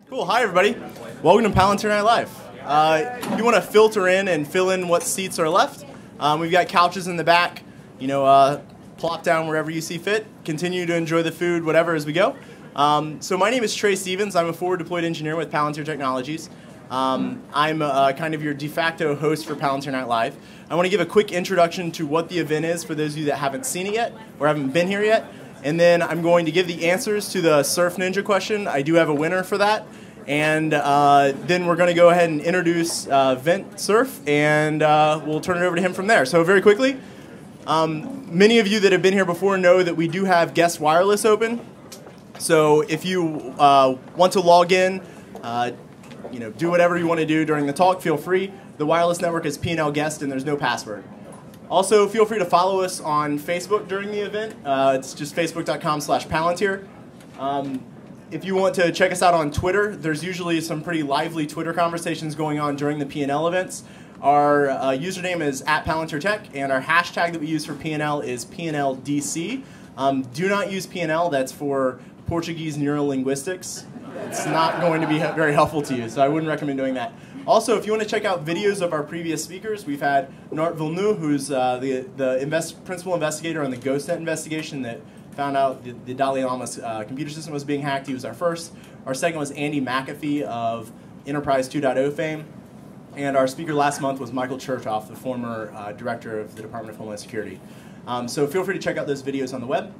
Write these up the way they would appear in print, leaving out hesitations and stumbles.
Cool. Hi, everybody. Welcome to Palantir Night Live. You want to filter in and fill in what seats are left. We've got couches in the back. Plop down wherever you see fit. Continue to enjoy the food, whatever, as we go. So my name is Trey Stevens. I'm a forward deployed engineer with Palantir Technologies. I'm kind of your de facto host for Palantir Night Live. I want to give a quick introduction to what the event is for those of you that haven't seen it yet or haven't been here yet. And then I'm going to give the answers to the Surf Ninja question. I do have a winner for that. And then we're going to go ahead and introduce Vint Cerf, and we'll turn it over to him from there. So very quickly, many of you that have been here before know that we do have guest wireless open. So if you want to log in, do whatever you want to do during the talk, feel free. The wireless network is P&L guest, and there's no password. Also, feel free to follow us on Facebook during the event. It's just facebook.com/Palantir. If you want to check us out on Twitter, there's usually some pretty lively Twitter conversations going on during the P&L events. Our username is @PalantirTech, and our hashtag that we use for P&L is PNLDC. Do not use P&L. That's for Portuguese neurolinguistics. It's not going to be very helpful to you, so I wouldn't recommend doing that. Also, if you want to check out videos of our previous speakers, we've had Nart Villeneuve, who's the principal investigator on the GhostNet investigation that found out the Dalai Lama's computer system was being hacked. He was our first. Our second was Andy McAfee of Enterprise 2.0 fame. And our speaker last month was Michael Chertoff, the former director of the Department of Homeland Security. So feel free to check out those videos on the web.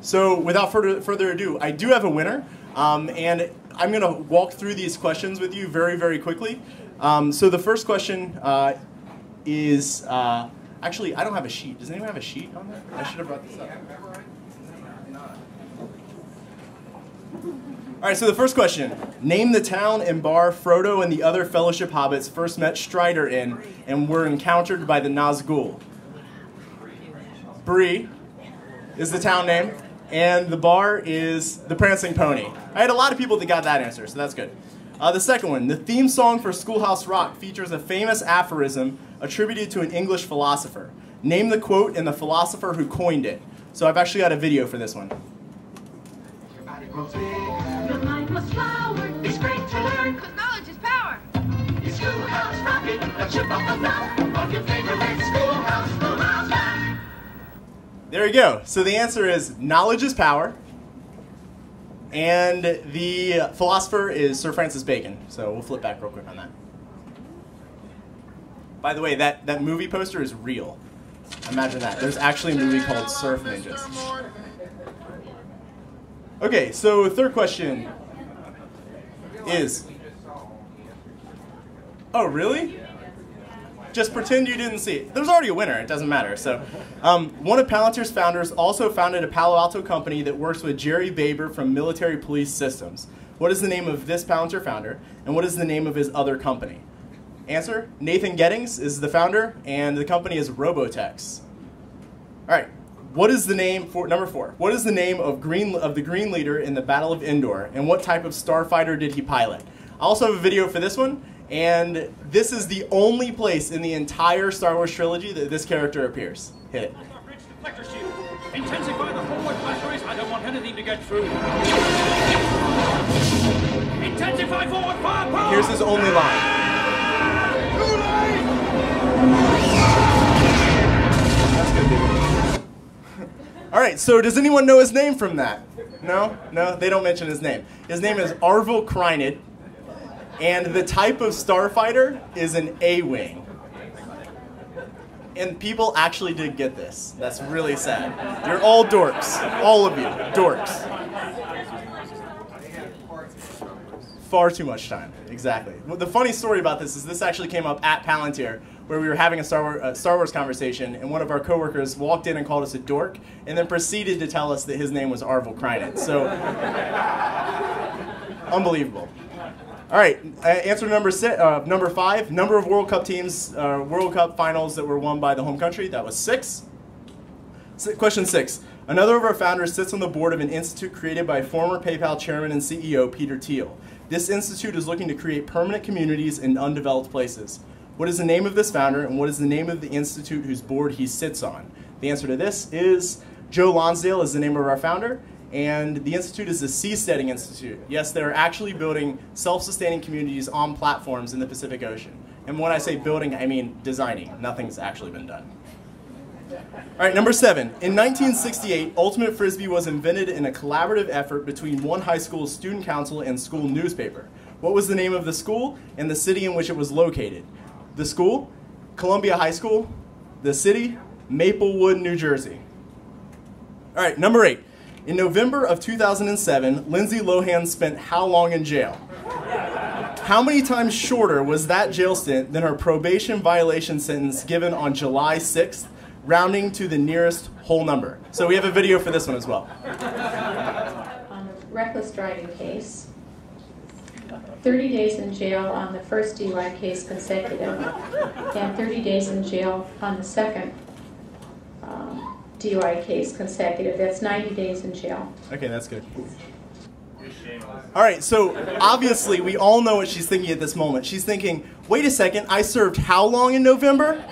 So without further ado, I do have a winner. And I'm going to walk through these questions with you very, very quickly. So the first question is, actually, I don't have a sheet. Does anyone have a sheet on that? I should have brought this up. All right, so the first question. Name the town and bar Frodo and the other Fellowship Hobbits first met Strider in and were encountered by the Nazgul. Bree is the town name, and the bar is the Prancing Pony. I had a lot of people that got that answer, so that's good. The second one, the theme song for Schoolhouse Rock features a famous aphorism attributed to an English philosopher. Name the quote and the philosopher who coined it. So I've actually got a video for this one. Your mind must flower. It's great to learn, 'cause knowledge is power. Your Schoolhouse Rocket, a chip off the block of your favorite schoolhouse, Schoolhouse Rock. There you go. So the answer is knowledge is power. And the philosopher is Sir Francis Bacon. So we'll flip back real quick on that. By the way, that movie poster is real. Imagine that. There's actually a movie called Surf Ninjas. Okay, so third question is... Oh, really? Just pretend you didn't see it. There's already a winner. It doesn't matter. So, one of Palantir's founders also founded a Palo Alto company that works with Jerry Baber from Military Police Systems. What is the name of this Palantir founder, and what is the name of his other company? Answer, Nathan Gettings is the founder, and the company is Robotex. All right, what is the name for, number 4, what is the name of the Green Leader in the Battle of Endor, and what type of starfighter did he pilot? I also have a video for this one. And this is the only place in the entire Star Wars trilogy that this character appears. Hit it. Intensify the forward batteries. I don't want anything to get through. Intensify forward firepower. Here's his only line. That's good, dude. All right, so does anyone know his name from that? No? No, they don't mention his name. His name is Arvel Krynid. And the type of starfighter is an A-wing. And people actually did get this. That's really sad. You're all dorks. All of you. Dorks. Far too much time. Exactly. Well, the funny story about this is this actually came up at Palantir, where we were having a Star Wars conversation, and one of our coworkers walked in and called us a dork, and then proceeded to tell us that his name was Arvel Krynid. So, unbelievable. All right, answer number 5. Number of World Cup teams, World Cup finals that were won by the home country. That was 6. Question 6. Another of our founders sits on the board of an institute created by former PayPal chairman and CEO Peter Thiel. This institute is looking to create permanent communities in undeveloped places. What is the name of this founder, and what is the name of the institute whose board he sits on? The answer to this is Joe Lonsdale is the name of our founder, And the institute is the Seasteading Institute. Yes, they're actually building self-sustaining communities on platforms in the Pacific Ocean. And when I say building, I mean designing. Nothing's actually been done. All right, number 7. In 1968, Ultimate Frisbee was invented in a collaborative effort between one high school's student council and school newspaper. What was the name of the school and the city in which it was located? The school, Columbia High School. The city, Maplewood, New Jersey. All right, number 8. In November of 2007, Lindsay Lohan spent how long in jail? How many times shorter was that jail stint than her probation violation sentence given on July 6th, rounding to the nearest whole number? So we have a video for this one as well. On the reckless driving case, 30 days in jail on the first DUI case consecutive, and 30 days in jail on the second DUI case consecutive. That's 90 days in jail. Okay, that's good. All right, so obviously we all know what she's thinking at this moment. She's thinking, wait a second, I served how long in November?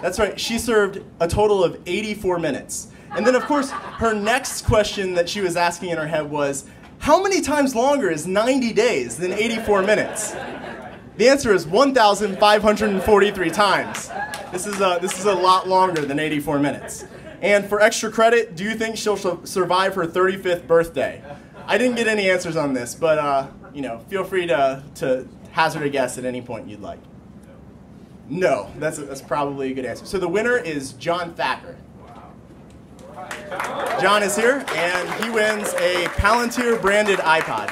That's right, she served a total of 84 minutes. And then of course, her next question that she was asking in her head was, how many times longer is 90 days than 84 minutes? The answer is 1,543 times. This is a lot longer than 84 minutes. And for extra credit, do you think she'll survive her 35th birthday? I didn't get any answers on this, but you know, feel free to hazard a guess at any point you'd like. No, that's probably a good answer. So the winner is John Thacker. John is here, and he wins a Palantir branded iPod.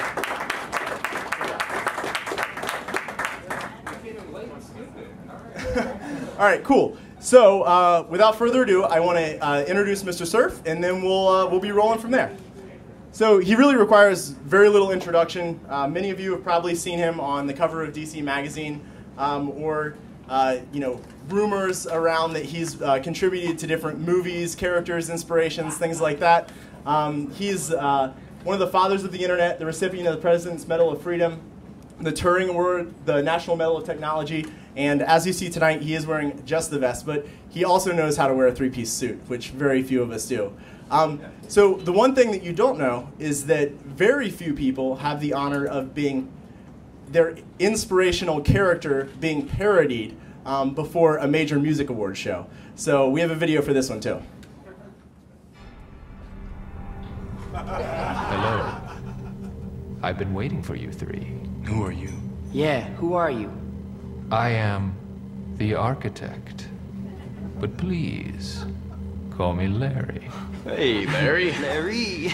All right, cool. So without further ado, I want to introduce Mr. Cerf, and then we'll be rolling from there. So he really requires very little introduction. Many of you have probably seen him on the cover of DC Magazine, or you know, rumors around that he's contributed to different movies, characters, inspirations, things like that. He's one of the fathers of the internet, the recipient of the President's Medal of Freedom, the Turing Award, the National Medal of Technology, and as you see tonight, he is wearing just the vest, but he also knows how to wear a three-piece suit, which very few of us do. So the one thing that you don't know is that very few people have the honor of being their inspirational character being parodied before a major music award show. So we have a video for this one too. Hello. I've been waiting for you three. Who are you? Yeah, who are you? I am the architect. But please, call me Larry. Hey, Larry. Larry!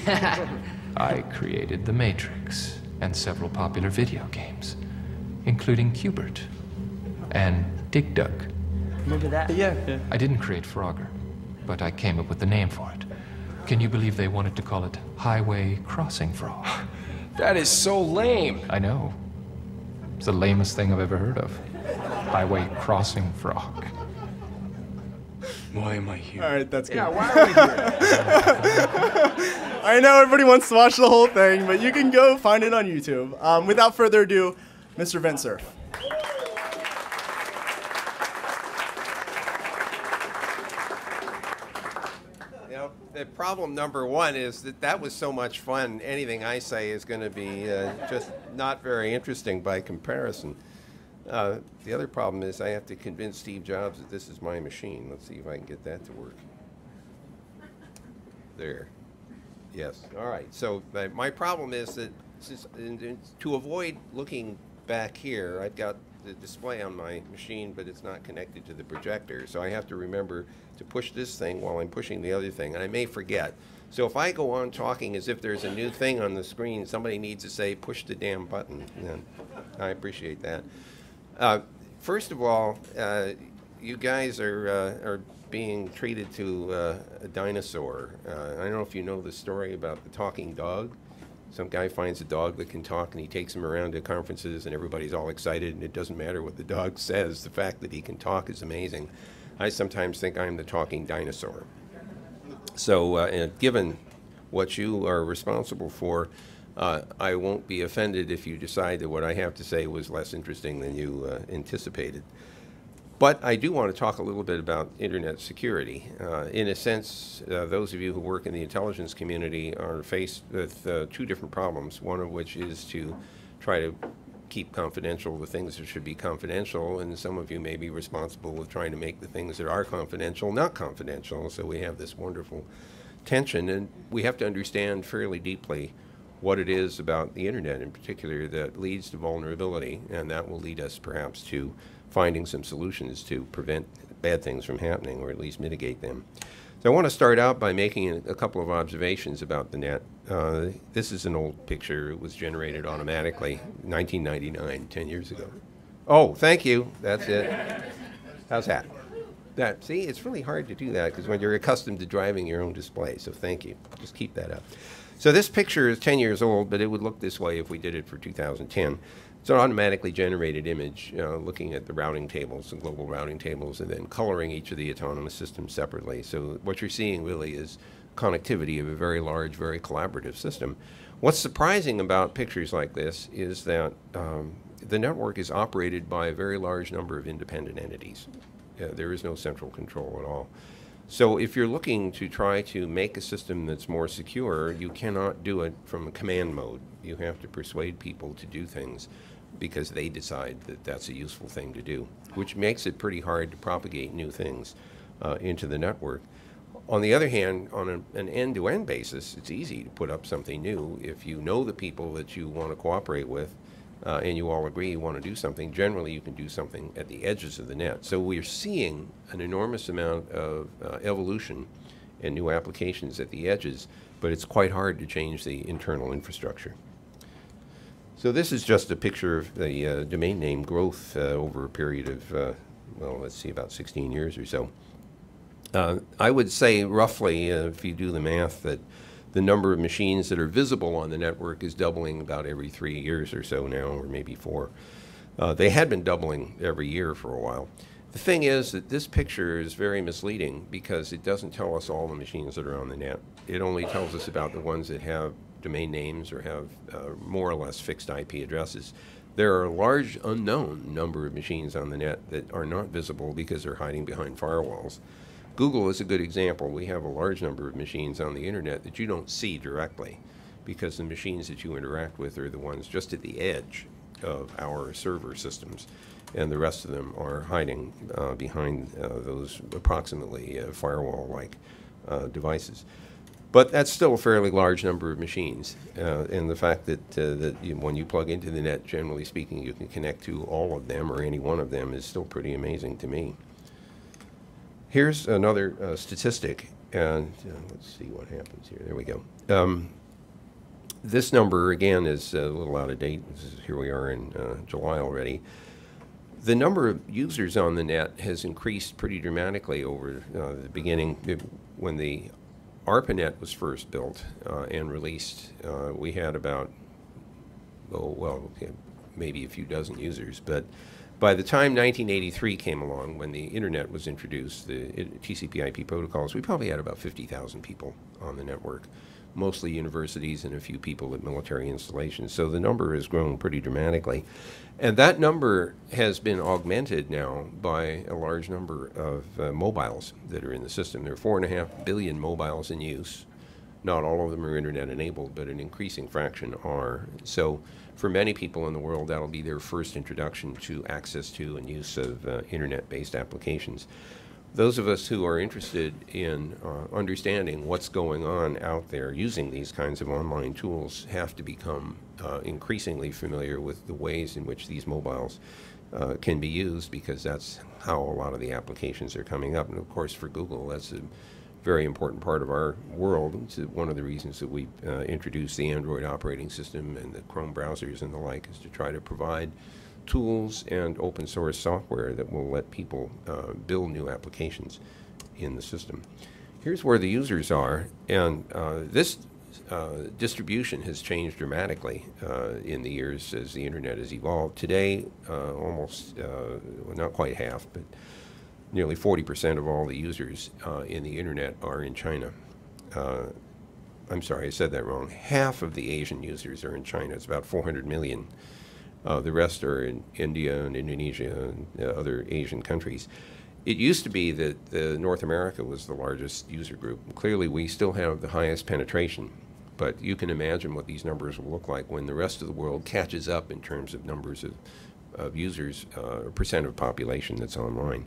I created The Matrix and several popular video games, including Cubert and Dig Dug. Remember that? Yeah. I didn't create Frogger, but I came up with the name for it. Can you believe they wanted to call it Highway Crossing Frog? That is so lame. I know. It's the lamest thing I've ever heard of. Highway Crossing Frog. Why am I here? All right, that's good. Yeah, why are we here? I know everybody wants to watch the whole thing, but you can go find it on YouTube. Without further ado, Mr. Vint Cerf. You know, the problem number one is that was so much fun. Anything I say is going to be just not very interesting by comparison. The other problem is I have to convince Steve Jobs that this is my machine. Let's see if I can get that to work. There. Yes. All right. So my problem is that to avoid looking back here, I've got the display on my machine, but it's not connected to the projector. So I have to remember to push this thing while I'm pushing the other thing, and I may forget. So if I go on talking as if there's a new thing on the screen, somebody needs to say, push the damn button. And I appreciate that. First of all, you guys are being treated to a dinosaur. I don't know if you know the story about the talking dog. Some guy finds a dog that can talk, and he takes him around to conferences, and everybody's all excited, and it doesn't matter what the dog says. The fact that he can talk is amazing. I sometimes think I'm the talking dinosaur. So given what you are responsible for, I won't be offended if you decide that what I have to say was less interesting than you anticipated. But I do want to talk a little bit about internet security. In a sense, those of you who work in the intelligence community are faced with two different problems, one of which is to try to keep confidential the things that should be confidential, and some of you may be responsible with trying to make the things that are confidential not confidential. So we have this wonderful tension, and we have to understand fairly deeply what it is about the internet in particular that leads to vulnerability, and that will lead us perhaps to finding some solutions to prevent bad things from happening, or at least mitigate them. So I want to start out by making a couple of observations about the net. This is an old picture. It was generated automatically, 1999, 10 years ago. Oh, thank you. That's it. How's that? See, it's really hard to do that because when you're accustomed to driving your own display, so thank you. Just keep that up. So this picture is 10 years old, but it would look this way if we did it for 2010. It's an automatically generated image looking at the routing tables, the global routing tables, and then coloring each of the autonomous systems separately. So what you're seeing really is connectivity of a very large, very collaborative system. What's surprising about pictures like this is that the network is operated by a very large number of independent entities. There is no central control at all. So if you're looking to try to make a system that's more secure, you cannot do it from a command mode. You have to persuade people to do things because they decide that that's a useful thing to do, which makes it pretty hard to propagate new things into the network. On the other hand, on an end-to-end basis, it's easy to put up something new. If you know the people that you want to cooperate with and you all agree you want to do something, generally you can do something at the edges of the net. So we're seeing an enormous amount of evolution and new applications at the edges, but it's quite hard to change the internal infrastructure. So this is just a picture of the domain name growth over a period of, well, let's see, about 16 years or so. I would say roughly, if you do the math, that the number of machines that are visible on the network is doubling about every 3 years or so now, or maybe 4. They had been doubling every year for a while. The thing is that this picture is very misleading because it doesn't tell us all the machines that are on the net. It only tells us about the ones that have domain names or have more or less fixed IP addresses. There are a large unknown number of machines on the net that are not visible because they're hiding behind firewalls. Google is a good example. We have a large number of machines on the internet that you don't see directly because the machines that you interact with are the ones just at the edge of our server systems, and the rest of them are hiding behind those approximately firewall-like devices. But that's still a fairly large number of machines, and the fact that, when you plug into the net, generally speaking, you can connect to all of them or any one of them is still pretty amazing to me. Here's another statistic, and let's see what happens here. There we go. This number, again, is a little out of date. Here we are in July already. The number of users on the net has increased pretty dramatically over the beginning. When the ARPANET was first built and released, we had about, maybe a few dozen users, but by the time 1983 came along, when the internet was introduced, the TCP/IP protocols, we probably had about 50,000 people on the network, mostly universities and a few people at military installations. So the number has grown pretty dramatically. And that number has been augmented now by a large number of mobiles that are in the system. There are 4.5 billion mobiles in use. Not all of them are internet enabled, but an increasing fraction are. So for many people in the world, that'll be their first introduction to access to and use of internet-based applications. Those of us who are interested in understanding what's going on out there using these kinds of online tools have to become increasingly familiar with the ways in which these mobiles can be used, because that's how a lot of the applications are coming up. And of course, for Google, that's a very important part of our world. It's one of the reasons that we introduced the Android operating system and the Chrome browsers and the like, is to try to provide tools and open source software that will let people build new applications in the system. Here's where the users are, and this distribution has changed dramatically in the years as the internet has evolved. Today, almost, well, not quite half, but nearly 40% of all the users in the internet are in China. I'm sorry, I said that wrong. Half of the Asian users are in China. It's about 400 million. The rest are in India and Indonesia and other Asian countries. It used to be that North America was the largest user group. Clearly, we still have the highest penetration, but you can imagine what these numbers will look like when the rest of the world catches up in terms of numbers of users, or percent of population that's online.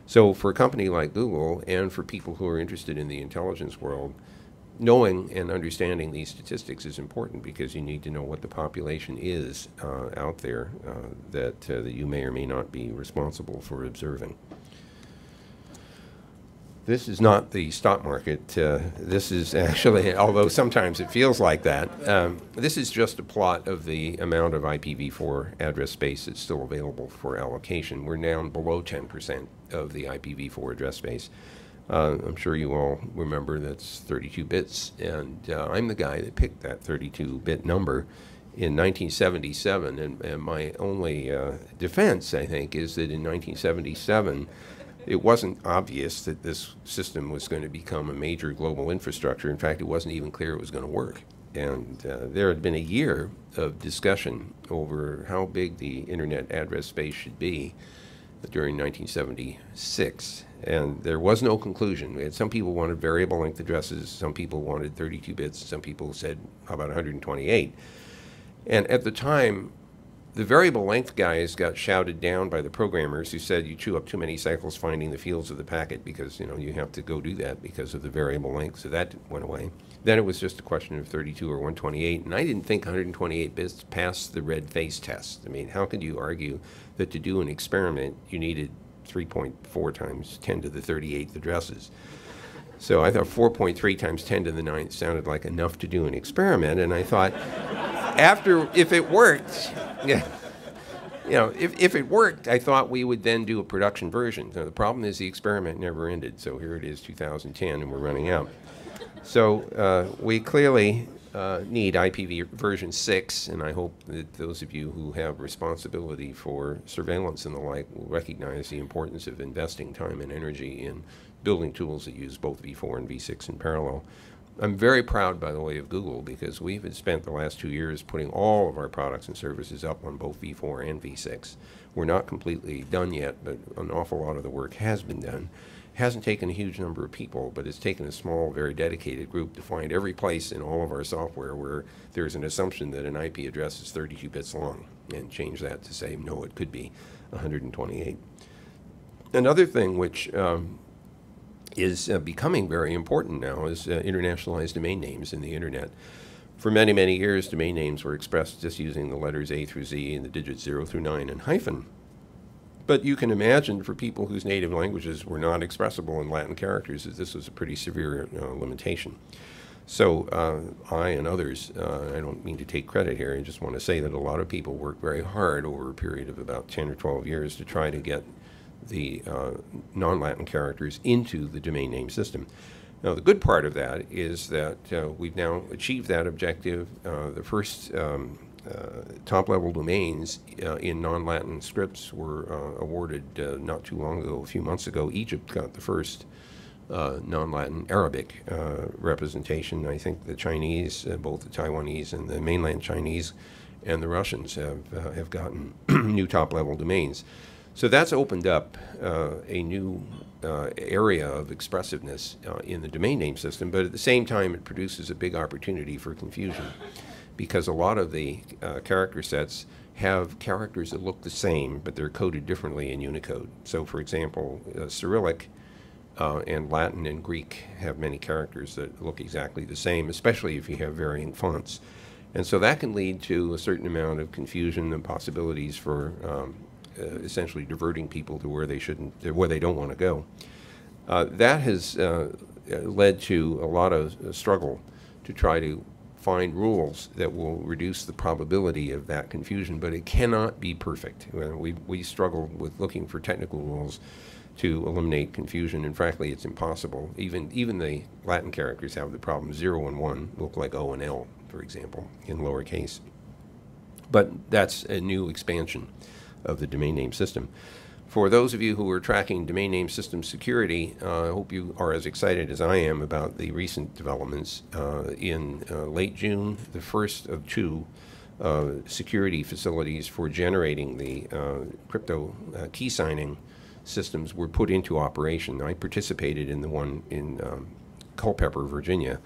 So for a company like Google and for people who are interested in the intelligence world, knowing and understanding these statistics is important because you need to know what the population is out there that you may or may not be responsible for observing. This is not the stock market. This is actually, although sometimes it feels like that, this is just a plot of the amount of IPv4 address space that's still available for allocation. We're down below 10% of the IPv4 address space. I'm sure you all remember that's 32 bits, and I'm the guy that picked that 32-bit number in 1977, and my only defense, I think, is that in 1977, it wasn't obvious that this system was going to become a major global infrastructure. In fact, it wasn't even clear it was going to work. And there had been a year of discussion over how big the internet address space should be during 1976. And there was no conclusion. We had some people wanted variable length addresses, some people wanted 32 bits, some people said, how about 128? And at the time, the variable length guys got shouted down by the programmers who said you chew up too many cycles finding the fields of the packet because you have to go do that because of the variable length, so that went away. Then it was just a question of 32 or 128, and I didn't think 128 bits passed the red face test. I mean, how could you argue that to do an experiment you needed 3.4 times 10 to the 38th addresses? So I thought 4.3 times 10 to the 9th sounded like enough to do an experiment, and I thought, if it worked, if it worked, I thought we would then do a production version. Now, the problem is the experiment never ended, so here it is 2010, and we're running out. So we clearly need IPv version 6, and I hope that those of you who have responsibility for surveillance and the like will recognize the importance of investing time and energy in building tools that use both v4 and v6 in parallel. I'm very proud, by the way, of Google because we've spent the last 2 years putting all of our products and services up on both v4 and v6. We're not completely done yet, but an awful lot of the work has been done. It hasn't taken a huge number of people, but it's taken a small, very dedicated group to find every place in all of our software where there's an assumption that an IP address is 32 bits long and change that to say, no, it could be 128. Another thing which is becoming very important now is internationalized domain names in the internet. For many, many years, domain names were expressed just using the letters A through Z and the digits 0 through 9 and hyphen. But you can imagine for people whose native languages were not expressible in Latin characters that this was a pretty severe limitation. So I and others, I don't mean to take credit here, I just want to say that a lot of people worked very hard over a period of about 10 or 12 years to try to get the non-Latin characters into the domain name system. Now, the good part of that is that we've now achieved that objective. The first top-level domains in non-Latin scripts were awarded not too long ago, a few months ago. Egypt got the first non-Latin Arabic representation. I think the Chinese, both the Taiwanese and the mainland Chinese and the Russians have gotten new top-level domains. So that's opened up a new area of expressiveness in the domain name system, but at the same time it produces a big opportunity for confusion because a lot of the character sets have characters that look the same, but they're coded differently in Unicode. So for example, Cyrillic and Latin and Greek have many characters that look exactly the same, especially if you have varying fonts. And so that can lead to a certain amount of confusion and possibilities for essentially diverting people to where they where they don't want to go. That has led to a lot of struggle to try to find rules that will reduce the probability of that confusion, but it cannot be perfect. We struggle with looking for technical rules to eliminate confusion, and frankly, it's impossible. Even the Latin characters have the problem. 0 and 1 look like O and L, for example, in lowercase. But that's a new expansion of the domain name system. For those of you who are tracking domain name system security, I hope you are as excited as I am about the recent developments. In late June, the first of two security facilities for generating the crypto key signing systems were put into operation. I participated in the one in Culpeper, Virginia.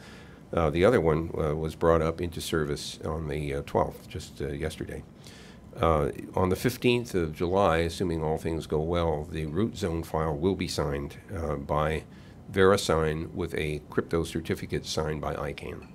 The other one was brought up into service on the 12th, just yesterday. On the 15th of July, assuming all things go well, the root zone file will be signed by VeriSign with a crypto certificate signed by ICANN.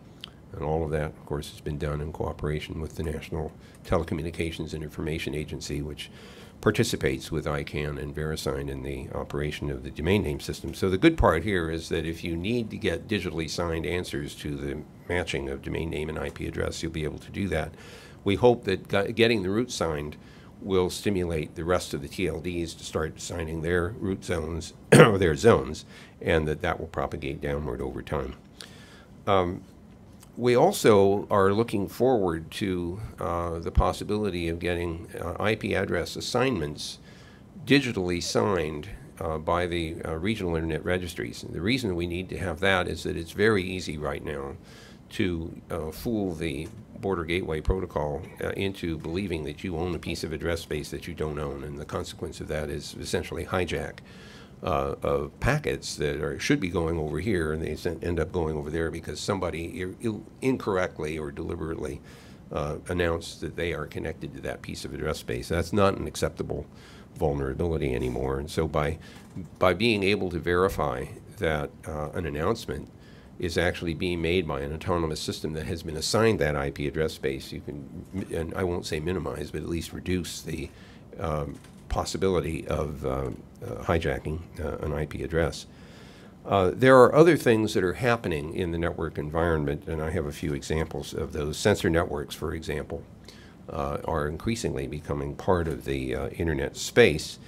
And all of that, of course, has been done in cooperation with the National Telecommunications and Information Agency, which participates with ICANN and VeriSign in the operation of the domain name system. So the good part here is that if you need to get digitally signed answers to the matching of domain name and IP address, you'll be able to do that. We hope that getting the root signed will stimulate the rest of the TLDs to start signing their root zones, or their zones, and that will propagate downward over time. We also are looking forward to the possibility of getting IP address assignments digitally signed by the regional internet registries. And the reason we need to have that is that it's very easy right now to fool the Border Gateway Protocol into believing that you own a piece of address space that you don't own, and the consequence of that is essentially hijack of packets that should be going over here, and they end up going over there because somebody incorrectly or deliberately announced that they are connected to that piece of address space. That's not an acceptable vulnerability anymore. And so by being able to verify that an announcement is actually being made by an autonomous system that has been assigned that IP address space, you can, and I won't say minimize, but at least reduce the possibility of hijacking an IP address. There are other things that are happening in the network environment, and I have a few examples of those. Sensor networks, for example, are increasingly becoming part of the internet space.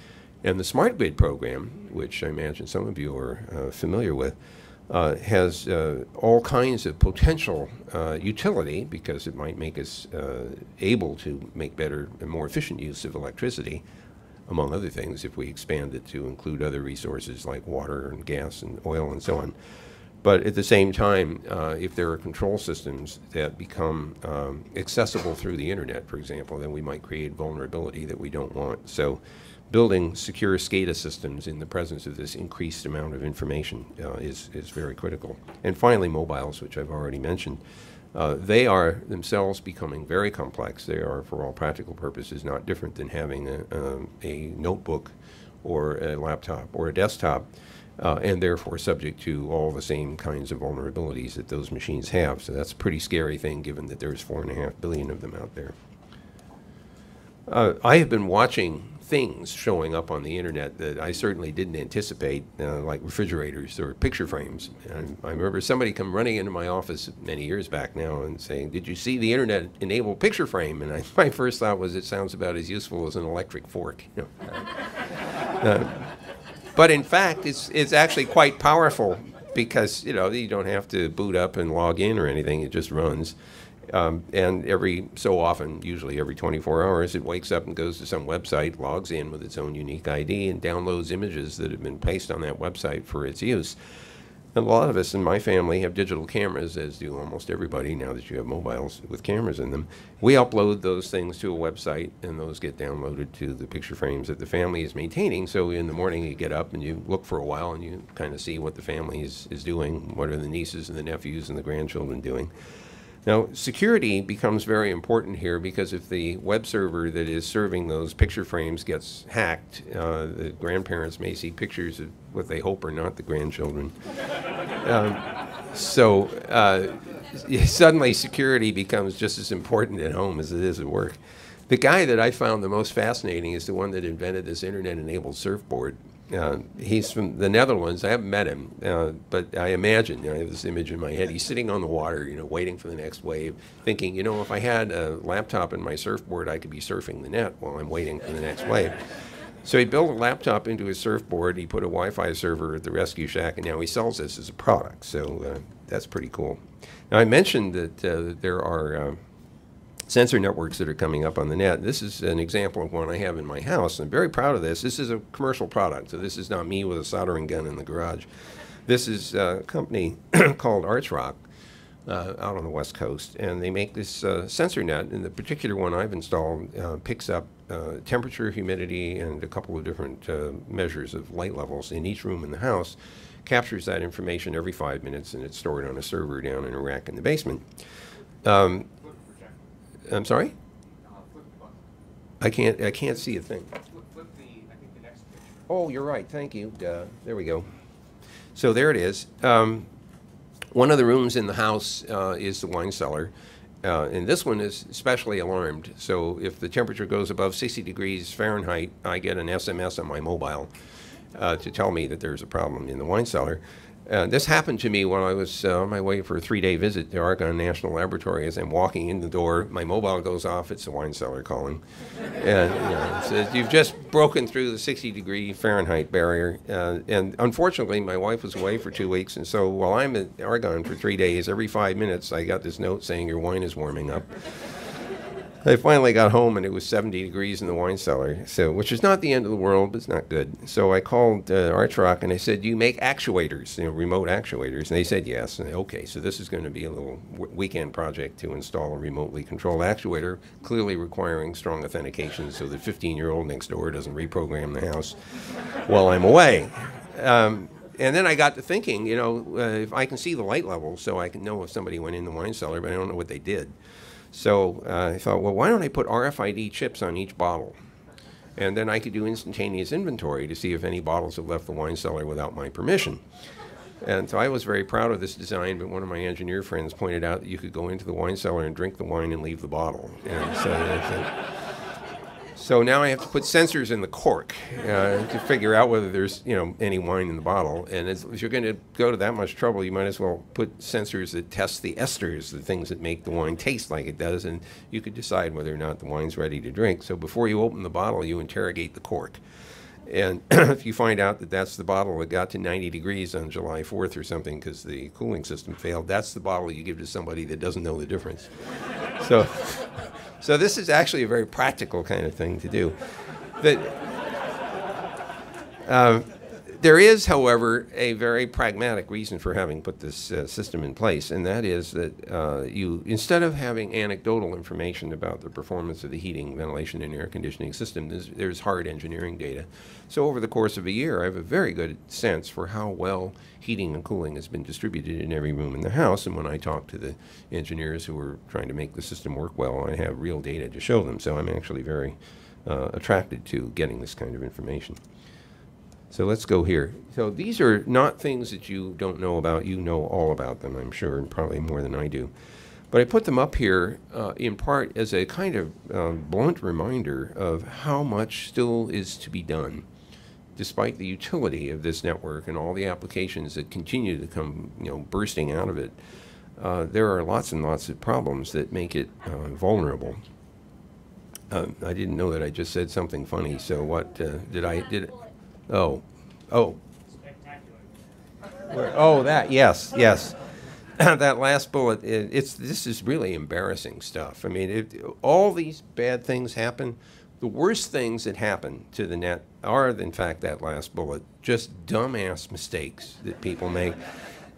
And the Smart Grid program, which I imagine some of you are familiar with, has all kinds of potential utility because it might make us able to make better and more efficient use of electricity, among other things, if we expand it to include other resources like water and gas and oil and so on. But at the same time, if there are control systems that become accessible through the internet, for example, then we might create vulnerability that we don't want. So building secure SCADA systems in the presence of this increased amount of information is very critical. And finally, mobiles, which I've already mentioned. They are themselves becoming very complex. They are, for all practical purposes, not different than having a notebook or a laptop or a desktop, and therefore subject to all the same kinds of vulnerabilities that those machines have. So that's a pretty scary thing, given that there's 4.5 billion of them out there. I have been watching things showing up on the internet that I certainly didn't anticipate, like refrigerators or picture frames. And I remember somebody come running into my office many years back now and saying, "Did you see the internet-enabled picture frame?" And my first thought was, it sounds about as useful as an electric fork. You know? But in fact, it's actually quite powerful because you don't have to boot up and log in or anything. It just runs. And every so often, usually every 24 hours, it wakes up and goes to some website, logs in with its own unique ID, and downloads images that have been placed on that website for its use. And a lot of us in my family have digital cameras, as do almost everybody now that you have mobiles with cameras in them. We upload those things to a website, and those get downloaded to the picture frames that the family is maintaining. So in the morning you get up and you look for a while and you kind of see what the family is doing, what are the nieces and the nephews and the grandchildren doing. Now, security becomes very important here because if the web server that is serving those picture frames gets hacked, the grandparents may see pictures of what they hope are not the grandchildren. Suddenly security becomes just as important at home as it is at work. The guy that I found the most fascinating is the one that invented this internet-enabled surfboard. He's from the Netherlands. I haven't met him, but I imagine, I have this image in my head. He's sitting on the water, waiting for the next wave, thinking, if I had a laptop and my surfboard, I could be surfing the net while I'm waiting for the next wave. So he built a laptop into his surfboard. He put a Wi-Fi server at the rescue shack, and now he sells this as a product. So that's pretty cool. Now, I mentioned that there are sensor networks that are coming up on the net. This is an example of one I have in my house. I'm very proud of this. This is a commercial product, so this is not me with a soldering gun in the garage. This is a company called ArchRock, out on the West Coast, and they make this sensor net, and the particular one I've installed picks up temperature, humidity, and a couple of different measures of light levels in each room in the house, captures that information every 5 minutes, and it's stored on a server down in a rack in the basement. I'm sorry? I can't see a thing. Oh, you're right. Thank you. There we go. So there it is. One of the rooms in the house is the wine cellar, and this one is especially alarmed. So if the temperature goes above 60 degrees Fahrenheit, I get an SMS on my mobile to tell me that there's a problem in the wine cellar. This happened to me when I was on my way for a 3-day visit to Argonne National Laboratory. As I'm walking in the door, my mobile goes off. It's the wine cellar calling. And it says, you've just broken through the 60-degree Fahrenheit barrier. And unfortunately, my wife was away for 2 weeks. And so while I'm at Argonne for 3 days, every 5 minutes, I got this note saying your wine is warming up. I finally got home, and it was 70 degrees in the wine cellar, so which is not the end of the world, but it's not good. So I called Archrock, and I said, do you make actuators, remote actuators? And they said yes. And okay, so this is going to be a little weekend project to install a remotely controlled actuator, clearly requiring strong authentication so the 15-year-old next door doesn't reprogram the house while I'm away. And then I got to thinking, if I can see the light level, so I can know if somebody went in the wine cellar, but I don't know what they did. So I thought, well, why don't I put RFID chips on each bottle? And then I could do instantaneous inventory to see if any bottles have left the wine cellar without my permission. And so I was very proud of this design, but one of my engineer friends pointed out that you could go into the wine cellar and drink the wine and leave the bottle. And so now I have to put sensors in the cork to figure out whether there's any wine in the bottle. And if you're going to go to that much trouble, you might as well put sensors that test the esters, the things that make the wine taste like it does, and you could decide whether or not the wine's ready to drink. So before you open the bottle, you interrogate the cork. And if you find out that that's the bottle that got to 90 degrees on July 4th or something because the cooling system failed, that's the bottle you give to somebody that doesn't know the difference. So this is actually a very practical kind of thing to do. There is, however, a very pragmatic reason for having put this system in place, and that is that you, instead of having anecdotal information about the performance of the heating, ventilation, and air conditioning system, there's hard engineering data. So over the course of a year, I have a very good sense for how well heating and cooling has been distributed in every room in the house, and when I talk to the engineers who are trying to make the system work well, I have real data to show them. So I'm actually very attracted to getting this kind of information. So let's go here. So these are not things that you don't know about. You know all about them, I'm sure, and probably more than I do. But I put them up here in part as a kind of blunt reminder of how much still is to be done, despite the utility of this network and all the applications that continue to come, bursting out of it. There are lots and lots of problems that make it vulnerable. I didn't know that I just said something funny. So what did I? Oh. Oh, that, yes. That last bullet, this is really embarrassing stuff. I mean, all these bad things happen. The worst things that happen to the net are, in fact, that last bullet, just dumbass mistakes that people make.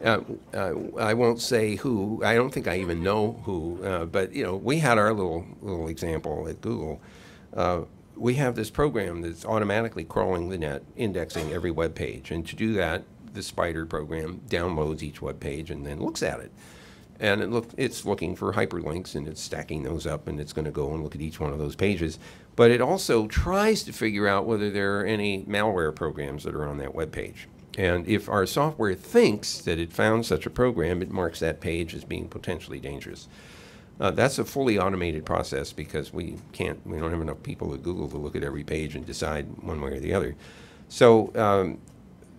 I won't say who. I don't think I even know who. But, we had our little example at Google. We have this program that's automatically crawling the net, indexing every web page. And to do that, the Spider program downloads each web page and then looks at it. And it's looking for hyperlinks, and it's stacking those up, and it's going to go and look at each one of those pages. But it also tries to figure out whether there are any malware programs that are on that web page. And if our software thinks that it found such a program, it marks that page as being potentially dangerous. That's a fully automated process because we don't have enough people at Google to look at every page and decide one way or the other. So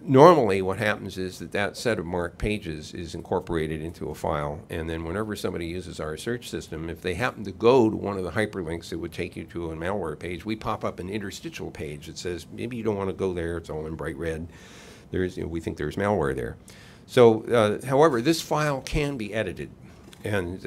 normally what happens is that set of marked pages is incorporated into a file, and then whenever somebody uses our search system, if they happen to go to one of the hyperlinks that would take you to a malware page, we pop up an interstitial page that says, maybe you don't want to go there, it's all in bright red. We think there's malware there. So, however, this file can be edited. And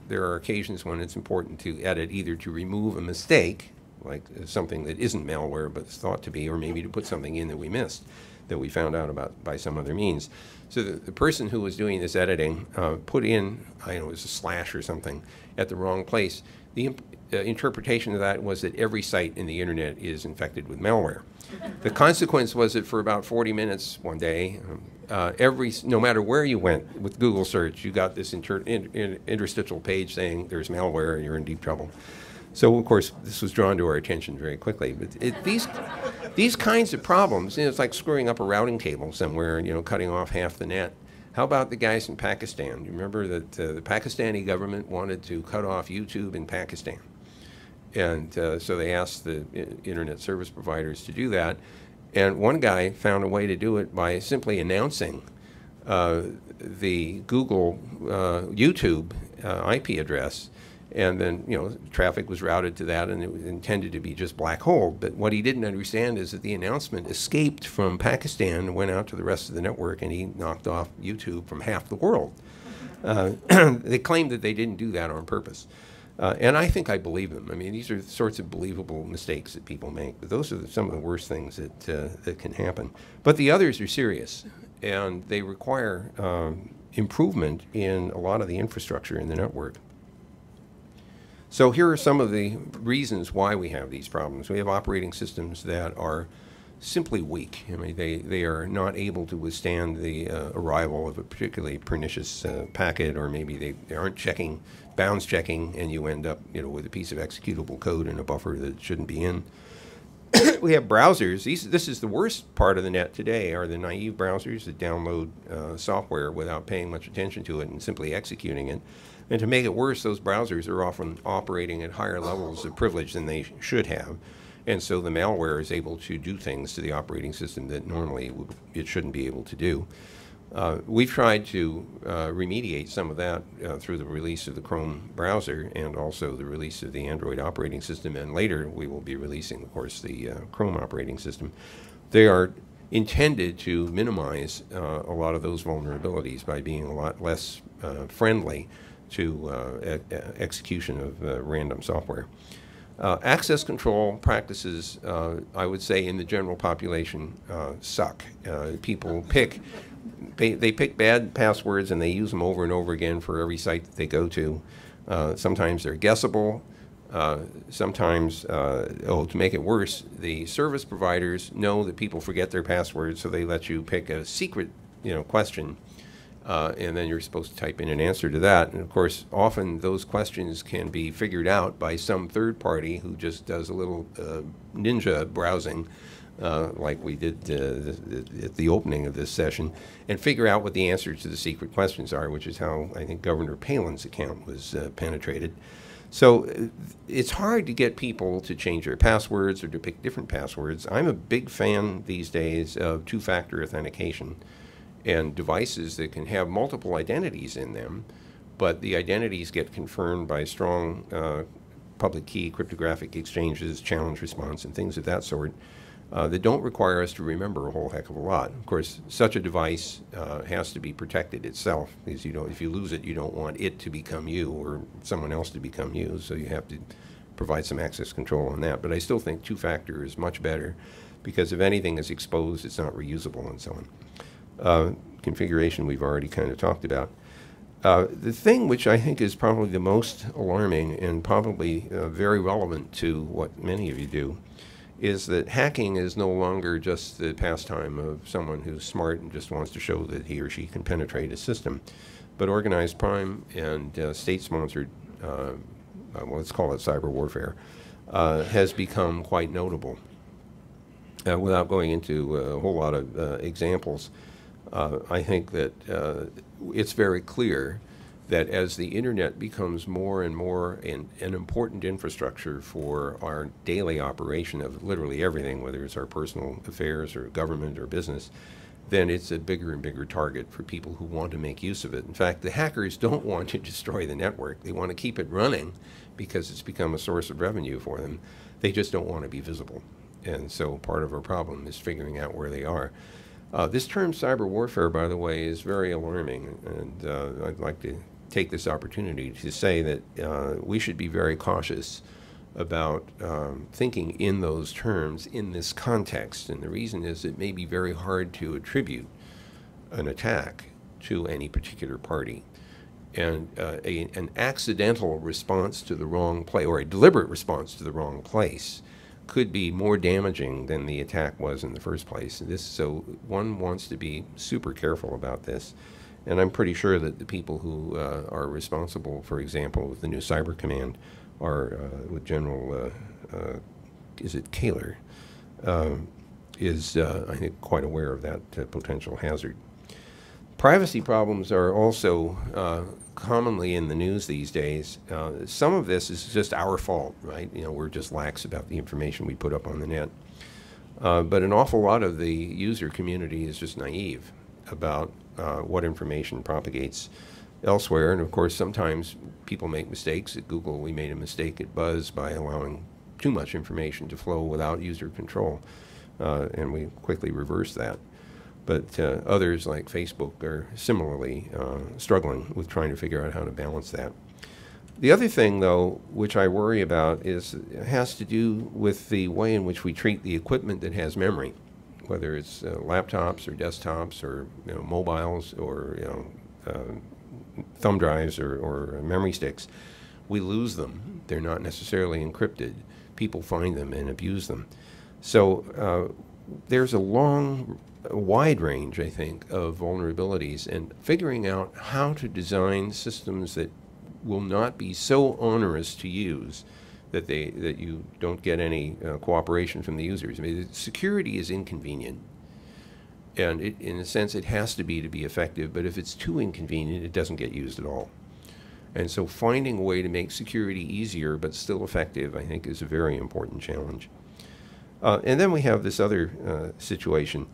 there are occasions when it's important to edit, either to remove a mistake, like something that isn't malware but is thought to be, or maybe to put something in that we missed. that we found out about by some other means. So the person who was doing this editing put in, I don't know, it was a slash or something at the wrong place. The interpretation of that was that every site in the internet is infected with malware. The consequence was that for about 40 minutes one day, no matter where you went with Google search, you got this interstitial page saying there's malware and you're in deep trouble. So of course this was drawn to our attention very quickly. But these kinds of problems, it's like screwing up a routing table somewhere and cutting off half the net. How about the guys in Pakistan? You remember that the Pakistani government wanted to cut off YouTube in Pakistan. And so they asked the internet service providers to do that. And one guy found a way to do it by simply announcing the Google YouTube IP address. And then, traffic was routed to that, and it was intended to be just black hole. But what he didn't understand is that the announcement escaped from Pakistan and went out to the rest of the network, and he knocked off YouTube from half the world. They claimed that they didn't do that on purpose. And I think I believe them. I mean, these are the sorts of believable mistakes that people make. But those are some of the worst things that can happen. But the others are serious, and they require improvement in a lot of the infrastructure in the network. So here are some of the reasons why we have these problems. We have operating systems that are simply weak. I mean, they are not able to withstand the arrival of a particularly pernicious packet, or maybe they aren't checking, bounds checking, and you end up with a piece of executable code in a buffer that shouldn't be in. We have browsers. This is the worst part of the net today, are the naive browsers that download software without paying much attention to it and simply executing it. And to make it worse, those browsers are often operating at higher levels of privilege than they should have. And so the malware is able to do things to the operating system that normally it shouldn't be able to do. We've tried to remediate some of that through the release of the Chrome browser and also the release of the Android operating system. And later we will be releasing, of course, the Chrome operating system. They are intended to minimize a lot of those vulnerabilities by being a lot less friendly to execution of random software. Access control practices, I would say, in the general population suck. People pick bad passwords and they use them over and over again for every site that they go to. Sometimes they're guessable. Sometimes, to make it worse, the service providers know that people forget their passwords, so they let you pick a secret, question. And then you're supposed to type in an answer to that. And of course, often those questions can be figured out by some third party who just does a little ninja browsing, like we did at the opening of this session, and figure out what the answers to the secret questions are, which is how I think Governor Palin's account was penetrated. So it's hard to get people to change their passwords or to pick different passwords. I'm a big fan these days of two-factor authentication and devices that can have multiple identities in them, but the identities get confirmed by strong public key cryptographic exchanges, challenge response, and things of that sort that don't require us to remember a whole heck of a lot. Of course, such a device has to be protected itself, because if you lose it, you don't want it to become you or someone else to become you, so you have to provide some access control on that. But I still think two-factor is much better, because if anything is exposed, it's not reusable and so on. Configuration we've already kind of talked about. The thing which I think is probably the most alarming and probably very relevant to what many of you do is that hacking is no longer just the pastime of someone who's smart and just wants to show that he or she can penetrate a system, but organized crime and state-sponsored, well, let's call it cyber warfare, has become quite notable. Without going into a whole lot of examples, I think that it's very clear that as the internet becomes more and more an important infrastructure for our daily operation of literally everything, whether it's our personal affairs or government or business, then it's a bigger and bigger target for people who want to make use of it. In fact, the hackers don't want to destroy the network. They want to keep it running because it's become a source of revenue for them. They just don't want to be visible. And so part of our problem is figuring out where they are. This term cyber warfare, by the way, is very alarming, and I'd like to take this opportunity to say that we should be very cautious about thinking in those terms in this context. And the reason is it may be very hard to attribute an attack to any particular party. And an accidental response to the wrong place, or a deliberate response to the wrong place, could be more damaging than the attack was in the first place. So one wants to be super careful about this. And I'm pretty sure that the people who are responsible, for example, with the new Cyber Command, are with General, is it Kaler, is, I think, quite aware of that potential hazard. Privacy problems are also commonly in the news these days. Some of this is just our fault, right? You know, we're just lax about the information we put up on the net. But an awful lot of the user community is just naive about what information propagates elsewhere. And of course, sometimes people make mistakes. At Google, we made a mistake at Buzz by allowing too much information to flow without user control. And we quickly reversed that. But others, like Facebook, are similarly struggling with trying to figure out how to balance that. The other thing, though, which I worry about, has to do with the way in which we treat the equipment that has memory, whether it's laptops or desktops or mobiles or thumb drives or memory sticks. We lose them. They're not necessarily encrypted. People find them and abuse them. So there's a wide range, I think, of vulnerabilities, and figuring out how to design systems that will not be so onerous to use that you don't get any cooperation from the users. I mean, security is inconvenient, and in a sense it has to be effective, but if it's too inconvenient, it doesn't get used at all. And so finding a way to make security easier but still effective, I think, is a very important challenge. And then we have this other situation.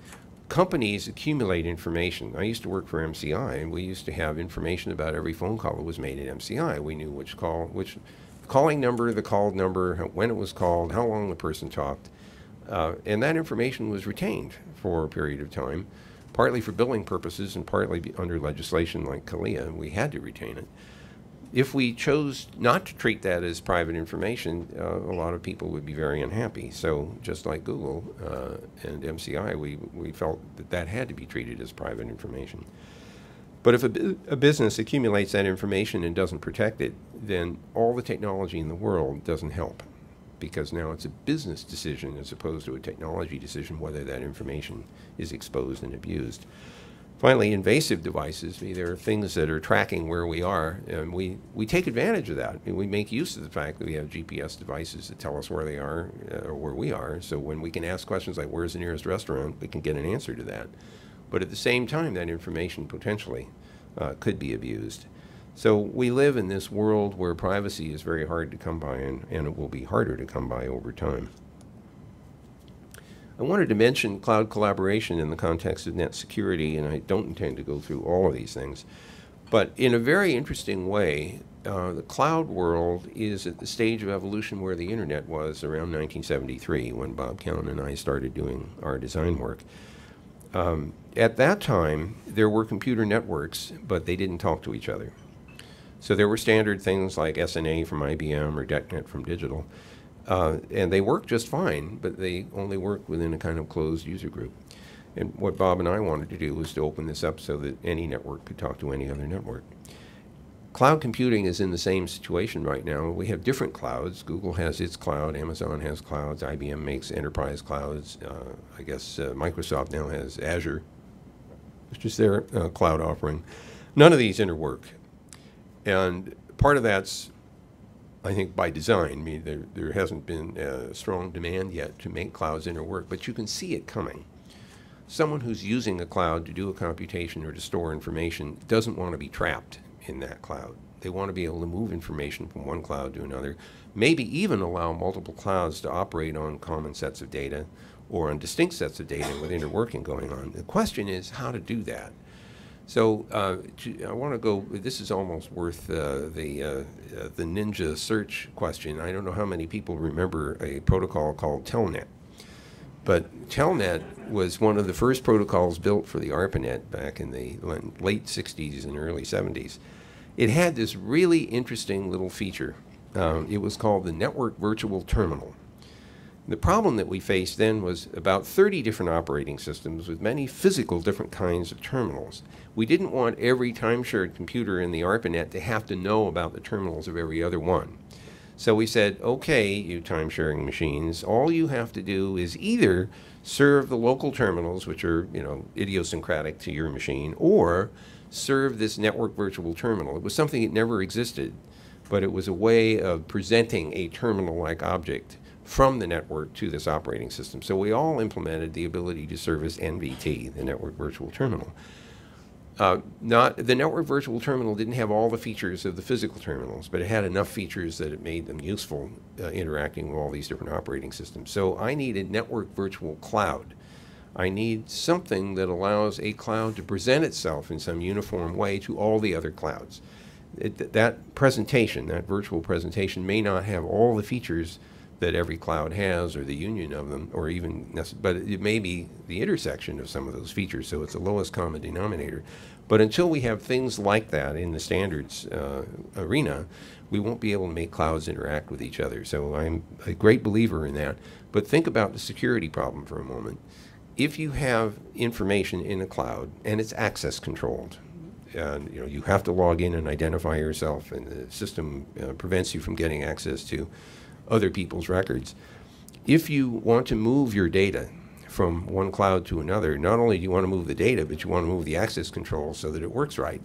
Companies accumulate information. I used to work for MCI, and we used to have information about every phone call that was made at MCI. We knew which calling number, the called number, when it was called, how long the person talked. And that information was retained for a period of time, partly for billing purposes and partly under legislation like CALEA. We had to retain it. If we chose not to treat that as private information, a lot of people would be very unhappy. So just like Google and MCI, we felt that had to be treated as private information. But if a business accumulates that information and doesn't protect it, then all the technology in the world doesn't help, because now it's a business decision as opposed to a technology decision whether that information is exposed and abused. Finally, invasive devices. I mean, there are things that are tracking where we are, and we take advantage of that. I mean, we make use of the fact that we have GPS devices that tell us where they are or where we are. So when we can ask questions like, where's the nearest restaurant, we can get an answer to that. But at the same time, that information potentially could be abused. So we live in this world where privacy is very hard to come by, and it will be harder to come by over time. I wanted to mention cloud collaboration in the context of net security, and I don't intend to go through all of these things. But in a very interesting way, the cloud world is at the stage of evolution where the internet was around 1973, when Bob Cowan and I started doing our design work. At that time, there were computer networks, but they didn't talk to each other. So there were standard things like SNA from IBM or DECnet from Digital. And they worked just fine, but they only worked within a kind of closed user group. And what Bob and I wanted to do was to open this up so that any network could talk to any other network. Cloud computing is in the same situation right now. We have different clouds. Google has its cloud, Amazon has clouds, IBM makes enterprise clouds. I guess Microsoft now has Azure, which is their cloud offering. None of these interwork. And part of that's, I think, by design. I mean, there hasn't been a strong demand yet to make clouds interwork, but you can see it coming. Someone who's using a cloud to do a computation or to store information doesn't want to be trapped in that cloud. They want to be able to move information from one cloud to another, maybe even allow multiple clouds to operate on common sets of data or on distinct sets of data with interworking going on. The question is how to do that. So I want to go, this is almost worth the ninja search question. I don't know how many people remember a protocol called Telnet. But Telnet was one of the first protocols built for the ARPANET back in the late 60s and early 70s. It had this really interesting little feature It was called the Network Virtual Terminal. The problem that we faced then was about 30 different operating systems with many physical different kinds of terminals. We didn't want every time-shared computer in the ARPANET to have to know about the terminals of every other one. So we said, okay, you time-sharing machines, all you have to do is either serve the local terminals, which are, you know, idiosyncratic to your machine, or serve this network virtual terminal. It was something that never existed, but it was a way of presenting a terminal-like object from the network to this operating system. So we all implemented the ability to service NVT, the Network Virtual Terminal. The Network Virtual Terminal didn't have all the features of the physical terminals, but it had enough features that it made them useful interacting with all these different operating systems. So I need a Network Virtual Cloud. I need something that allows a cloud to present itself in some uniform way to all the other clouds. That presentation, that virtual presentation, may not have all the features that every cloud has, or the union of them, or even, but it may be the intersection of some of those features, so it's the lowest common denominator. But until we have things like that in the standards arena, we won't be able to make clouds interact with each other. So I'm a great believer in that. But think about the security problem for a moment. If you have information in a cloud and it's access controlled, and you have to log in and identify yourself, and the system prevents you from getting access to other people's records. If you want to move your data from one cloud to another, not only do you want to move the data, but you want to move the access control so that it works right.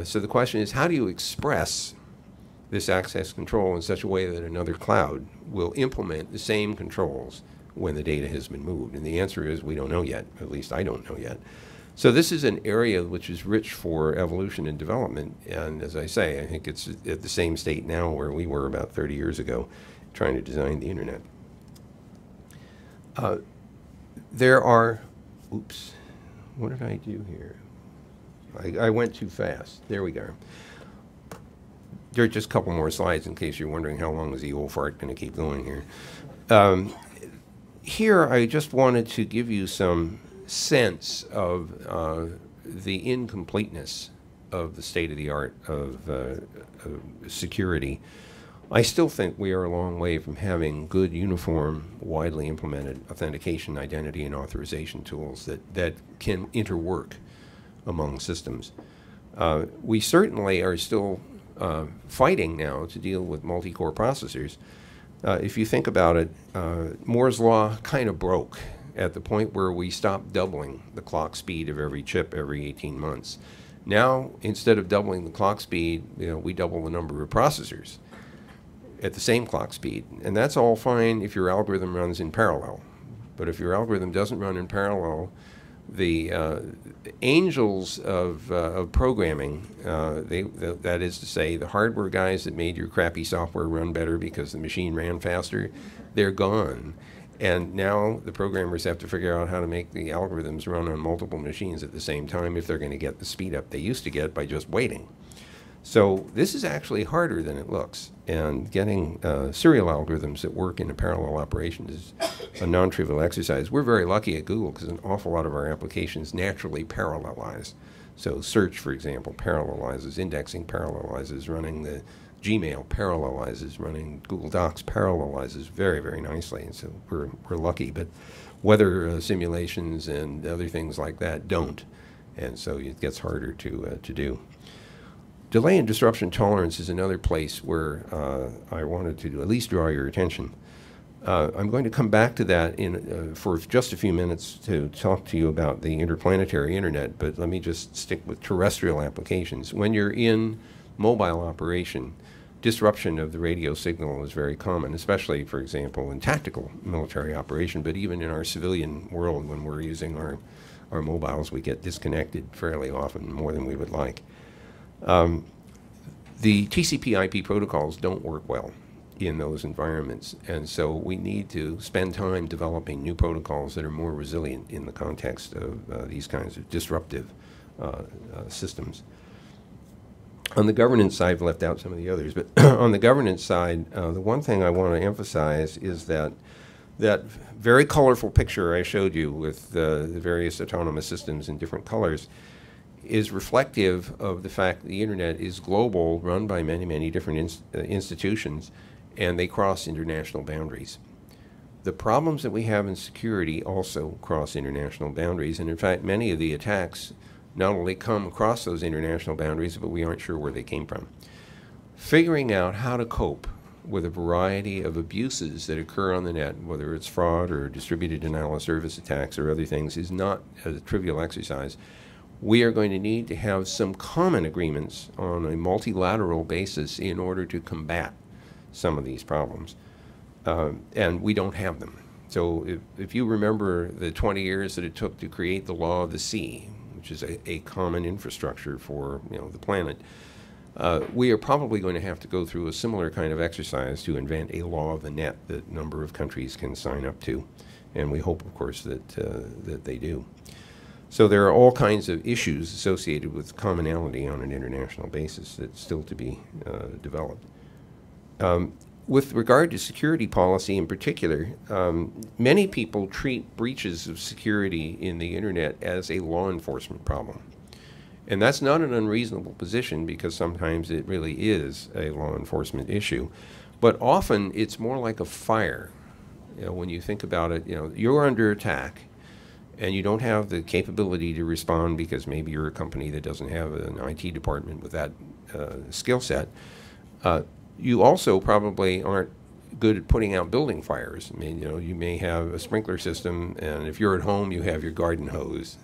So the question is, how do you express this access control in such a way that another cloud will implement the same controls when the data has been moved? And the answer is, we don't know yet. At least I don't know yet. So this is an area which is rich for evolution and development, and as I say, I think it's at the same state now where we were about 30 years ago trying to design the internet. There are, oops, what did I do here? I went too fast. There we go. There are just a couple more slides in case you're wondering how long is the old fart going to keep going here. Here I just wanted to give you some sense of the incompleteness of the state-of-the-art of security. I still think we are a long way from having good, uniform, widely implemented authentication, identity, and authorization tools that can interwork among systems. We certainly are still fighting now to deal with multi-core processors. If you think about it, Moore's Law kind of broke at the point where we stopped doubling the clock speed of every chip every 18 months. Now, instead of doubling the clock speed, we double the number of processors at the same clock speed. And that's all fine if your algorithm runs in parallel. But if your algorithm doesn't run in parallel, the angels of programming, that is to say, the hardware guys that made your crappy software run better because the machine ran faster, they're gone. And now the programmers have to figure out how to make the algorithms run on multiple machines at the same time if they're going to get the speed up they used to get by just waiting. So this is actually harder than it looks. And getting serial algorithms that work in a parallel operation is a non-trivial exercise. We're very lucky at Google because an awful lot of our applications naturally parallelize. So search, for example, parallelizes, indexing parallelizes, running the Gmail parallelizes, running Google Docs parallelizes very, very nicely, and so we're lucky. But weather simulations and other things like that don't, and so it gets harder to do. Delay and disruption tolerance is another place where I wanted to at least draw your attention. I'm going to come back to that for just a few minutes to talk to you about the interplanetary internet, but let me just stick with terrestrial applications. When you're in mobile operation, disruption of the radio signal is very common, especially, for example, in tactical military operation, but even in our civilian world when we're using our mobiles, we get disconnected fairly often, more than we would like. The TCP/IP protocols don't work well in those environments, and so we need to spend time developing new protocols that are more resilient in the context of these kinds of disruptive systems. On the governance side, I've left out some of the others, but on the governance side, the one thing I want to emphasize is that very colorful picture I showed you with the various autonomous systems in different colors is reflective of the fact that the internet is global, run by many, many different institutions, and they cross international boundaries. The problems that we have in security also cross international boundaries, and in fact, many of the attacks not only come across those international boundaries, but we aren't sure where they came from. Figuring out how to cope with a variety of abuses that occur on the net, whether it's fraud or distributed denial of service attacks or other things, is not a trivial exercise. We are going to need to have some common agreements on a multilateral basis in order to combat some of these problems. And we don't have them. So if you remember the 20 years that it took to create the law of the sea, which is a common infrastructure for the planet, we are probably going to have to go through a similar kind of exercise to invent a law of the net that a number of countries can sign up to. And we hope, of course, that, that they do. So there are all kinds of issues associated with commonality on an international basis that's still to be developed. With regard to security policy in particular, many people treat breaches of security in the internet as a law enforcement problem. And that's not an unreasonable position, because sometimes it really is a law enforcement issue. But often it's more like a fire. When you think about it, you're under attack and you don't have the capability to respond because maybe you're a company that doesn't have an IT department with that skill set. You also probably aren't good at putting out building fires. I mean, you may have a sprinkler system, and if you're at home, you have your garden hose,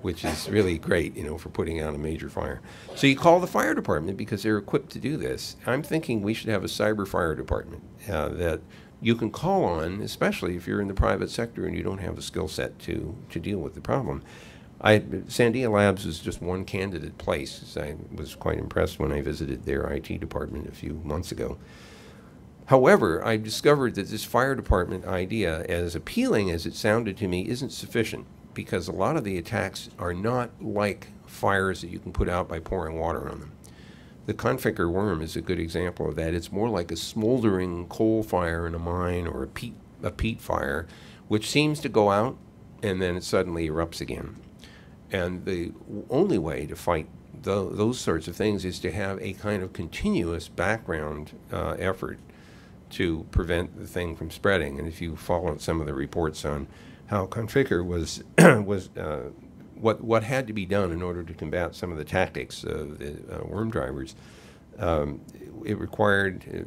which is really great, for putting out a major fire. So you call the fire department because they're equipped to do this. I'm thinking we should have a cyber fire department that you can call on, especially if you're in the private sector and you don't have a skill set to deal with the problem. Sandia Labs is just one candidate place. I was quite impressed when I visited their IT department a few months ago. However, I discovered that this fire department idea, as appealing as it sounded to me, isn't sufficient, because a lot of the attacks are not like fires that you can put out by pouring water on them. The Conficker worm is a good example of that. It's more like a smoldering coal fire in a mine, or a peat fire, which seems to go out and then it suddenly erupts again. And the only way to fight those sorts of things is to have a kind of continuous background effort to prevent the thing from spreading. And if you followed some of the reports on how Conficker was, what had to be done in order to combat some of the tactics of the worm drivers, it required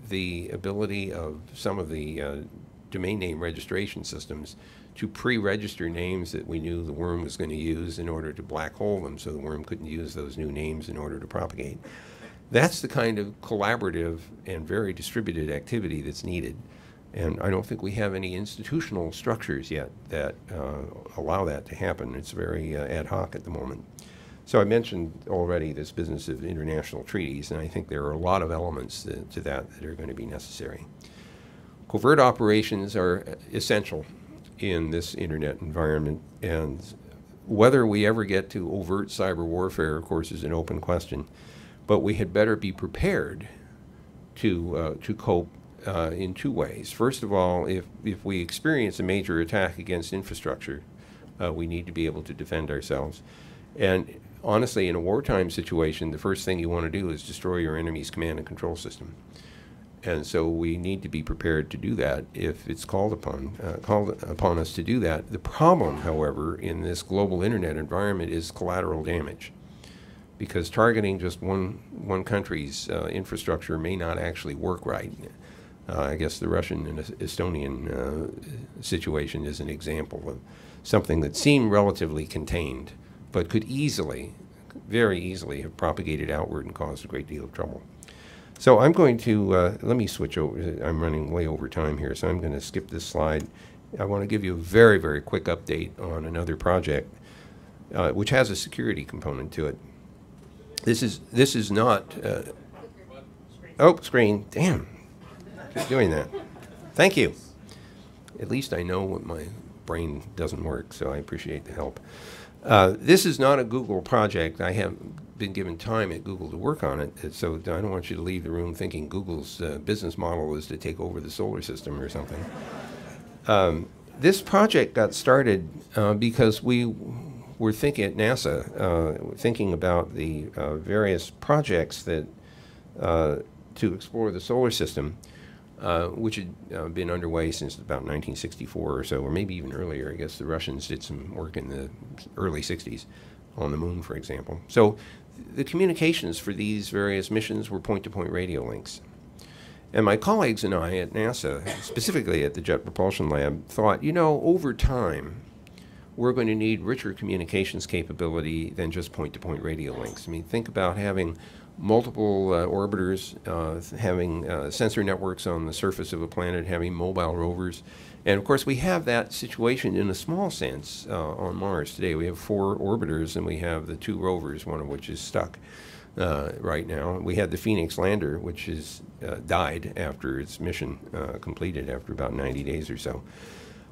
the ability of some of the domain name registration systems to pre-register names that we knew the worm was going to use in order to black hole them, so the worm couldn't use those new names in order to propagate. That's the kind of collaborative and very distributed activity that's needed. And I don't think we have any institutional structures yet that allow that to happen. It's very ad hoc at the moment. So I mentioned already this business of international treaties, and I think there are a lot of elements to that are going to be necessary. Covert operations are essential in this internet environment, and whether we ever get to overt cyber warfare, of course, is an open question. But we had better be prepared to cope in two ways. First of all, if we experience a major attack against infrastructure, we need to be able to defend ourselves. And honestly, in a wartime situation, the first thing you want to do is destroy your enemy's command and control system. And so we need to be prepared to do that if it's called upon us to do that. The problem, however, in this global internet environment is collateral damage, because targeting just one country's infrastructure may not actually work right. I guess the Russian and Estonian situation is an example of something that seemed relatively contained, but could easily, very easily, have propagated outward and caused a great deal of trouble. So I'm going to, let me switch over. I'm running way over time here, so I'm going to skip this slide. I want to give you a very, very quick update on another project, which has a security component to it. This is not, oh, screen, damn, keep doing that. Thank you. At least I know when my brain doesn't work, so I appreciate the help. This is not a Google project. I have been given time at Google to work on it, so I don't want you to leave the room thinking Google's business model is to take over the solar system or something. This project got started because we we're thinking at NASA, thinking about the various projects that to explore the solar system, which had been underway since about 1964 or so, or maybe even earlier. I guess the Russians did some work in the early 60s on the moon, for example. So the communications for these various missions were point-to-point radio links. And my colleagues and I at NASA, specifically at the Jet Propulsion Lab, thought, you know, over time, we're going to need richer communications capability than just point-to-point radio links. I mean, think about having multiple orbiters, having sensor networks on the surface of a planet, having mobile rovers. And of course, we have that situation in a small sense on Mars today. We have 4 orbiters and we have the 2 rovers, one of which is stuck right now. We had the Phoenix lander, which has died after its mission completed after about 90 days or so.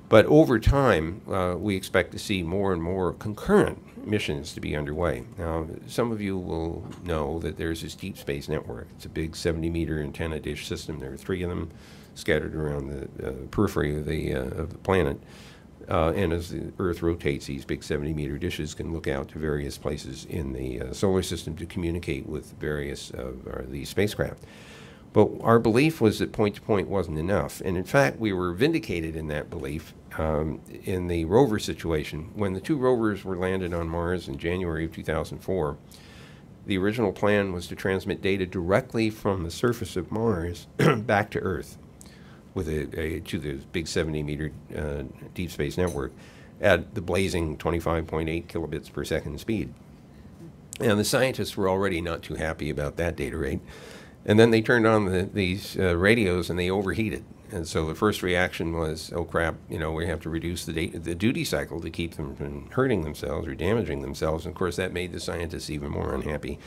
But over time, we expect to see more and more concurrent missions to be underway. Now, some of you will know that there's this deep space network. It's a big 70-meter antenna dish system. There are 3 of them scattered around the periphery of the planet. And as the Earth rotates, these big 70-meter dishes can look out to various places in the solar system to communicate with various of these spacecraft. But our belief was that point-to-point wasn't enough. And in fact, we were vindicated in that belief in the rover situation. When the 2 rovers were landed on Mars in January of 2004, the original plan was to transmit data directly from the surface of Mars back to Earth with to the big 70-meter deep space network at the blazing 25.8 kilobits per second speed. And the scientists were already not too happy about that data rate. And then they turned on these radios and they overheated. And so the first reaction was, oh crap, you know, we have to reduce the duty cycle to keep them from hurting themselves or damaging themselves. And of course that made the scientists even more unhappy.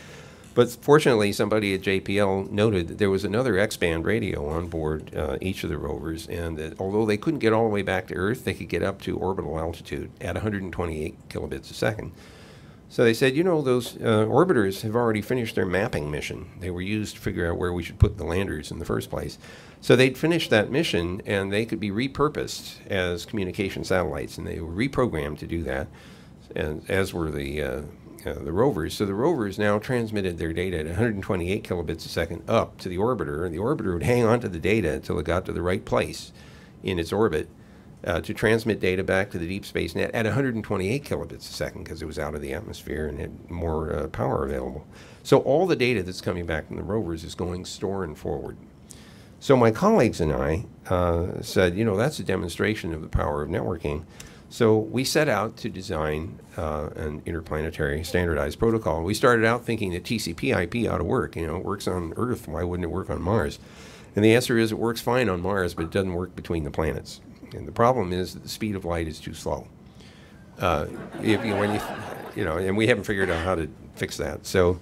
But fortunately, somebody at JPL noted that there was another X-band radio on board each of the rovers, and that although they couldn't get all the way back to Earth, they could get up to orbital altitude at 128 kilobits a second. So they said, you know, those orbiters have already finished their mapping mission. They were used to figure out where we should put the landers in the first place. So they'd finished that mission, and they could be repurposed as communication satellites, and they were reprogrammed to do that, and as were the rovers. So the rovers now transmitted their data at 128 kilobits a second up to the orbiter, and the orbiter would hang on to the data until it got to the right place in its orbit, to transmit data back to the deep space net at 128 kilobits a second because it was out of the atmosphere and had more power available. So all the data that's coming back from the rovers is going store and forward. So my colleagues and I said, you know, that's a demonstration of the power of networking. So we set out to design an interplanetary standardized protocol. We started out thinking that TCP/IP ought to work. You know, it works on Earth. Why wouldn't it work on Mars? And the answer is it works fine on Mars, but it doesn't work between the planets. And the problem is that the speed of light is too slow. And we haven't figured out how to fix that. So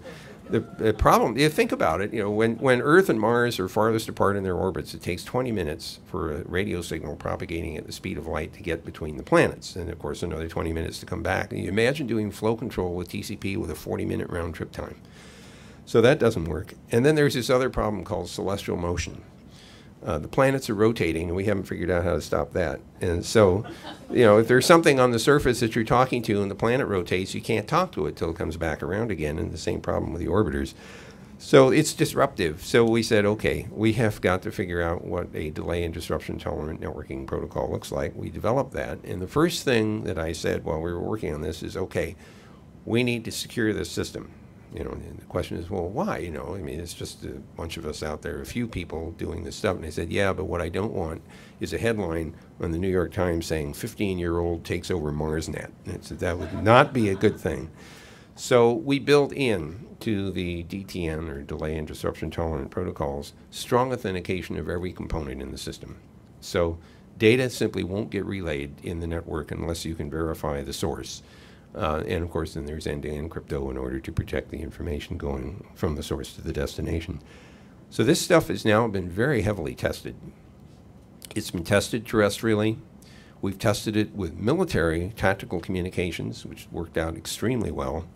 the problem, you think about it, you know, when Earth and Mars are farthest apart in their orbits, it takes 20 minutes for a radio signal propagating at the speed of light to get between the planets. And of course, another 20 minutes to come back. And you imagine doing flow control with TCP with a 40-minute round trip time. So that doesn't work. And then there's this other problem called celestial motion. The planets are rotating, and we haven't figured out how to stop that. And so, you know, if there's something on the surface that you're talking to and the planet rotates, you can't talk to it till it comes back around again, and the same problem with the orbiters. So it's disruptive. So we said, okay, we have got to figure out what a delay and disruption tolerant networking protocol looks like. We developed that, and the first thing that I said while we were working on this is, okay, we need to secure this system. You know, and the question is, well, why? You know, I mean, it's just a bunch of us out there, a few people doing this stuff. And they said, yeah, but what I don't want is a headline on the New York Times saying 15-year-old takes over MarsNet. And said that would not be a good thing. So we built in to the DTN, or delay and disruption tolerant protocols, strong authentication of every component in the system. So data simply won't get relayed in the network unless you can verify the source. And of course, then there's end-to-end crypto in order to protect the information going from the source to the destination. So this stuff has now been very heavily tested. It's been tested terrestrially. We've tested it with military tactical communications, which worked out extremely well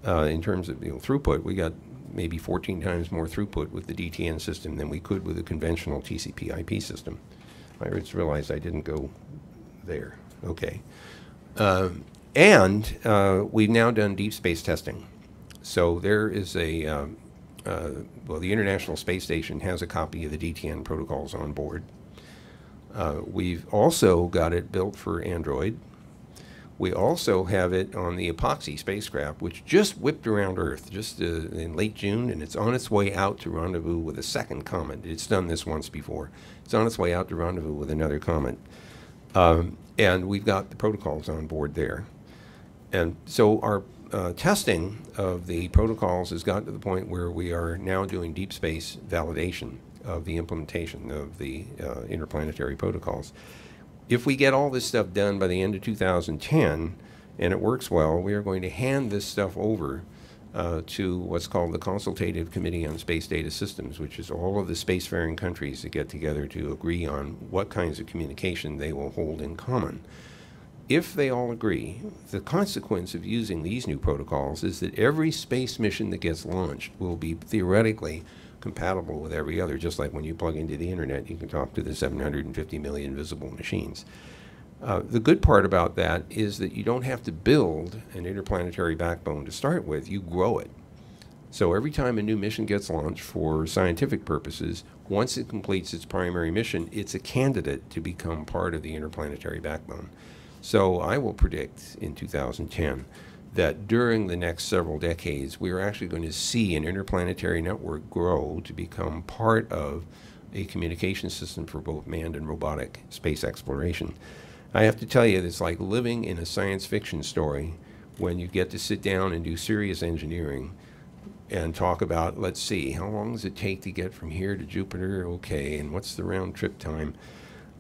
in terms of throughput. We got maybe 14 times more throughput with the DTN system than we could with a conventional TCP/IP system. I just realized I didn't go there. Okay. And we've now done deep space testing. So there is a, well, the International Space Station has a copy of the DTN protocols on board. We've also got it built for Android. We also have it on the Epoxy spacecraft, which just whipped around Earth just in late June, and it's on its way out to rendezvous with a second comet. It's done this once before. It's on its way out to rendezvous with another comet. And we've got the protocols on board there. And so our testing of the protocols has gotten to the point where we are now doing deep space validation of the implementation of the interplanetary protocols. If we get all this stuff done by the end of 2010 and it works well, we are going to hand this stuff over to what's called the Consultative Committee on Space Data Systems, which is all of the spacefaring countries that get together to agree on what kinds of communication they will hold in common. If they all agree, the consequence of using these new protocols is that every space mission that gets launched will be theoretically compatible with every other, just like when you plug into the internet, you can talk to the 750 million visible machines. The good part about that is that you don't have to build an interplanetary backbone to start with, you grow it. So every time a new mission gets launched for scientific purposes, once it completes its primary mission, it's a candidate to become part of the interplanetary backbone. So I will predict in 2010 that during the next several decades, we are actually going to see an interplanetary network grow to become part of a communication system for both manned and robotic space exploration. I have to tell you, it's like living in a science fiction story when you get to sit down and do serious engineering and talk about, let's see, how long does it take to get from here to Jupiter? Okay, and what's the round trip time?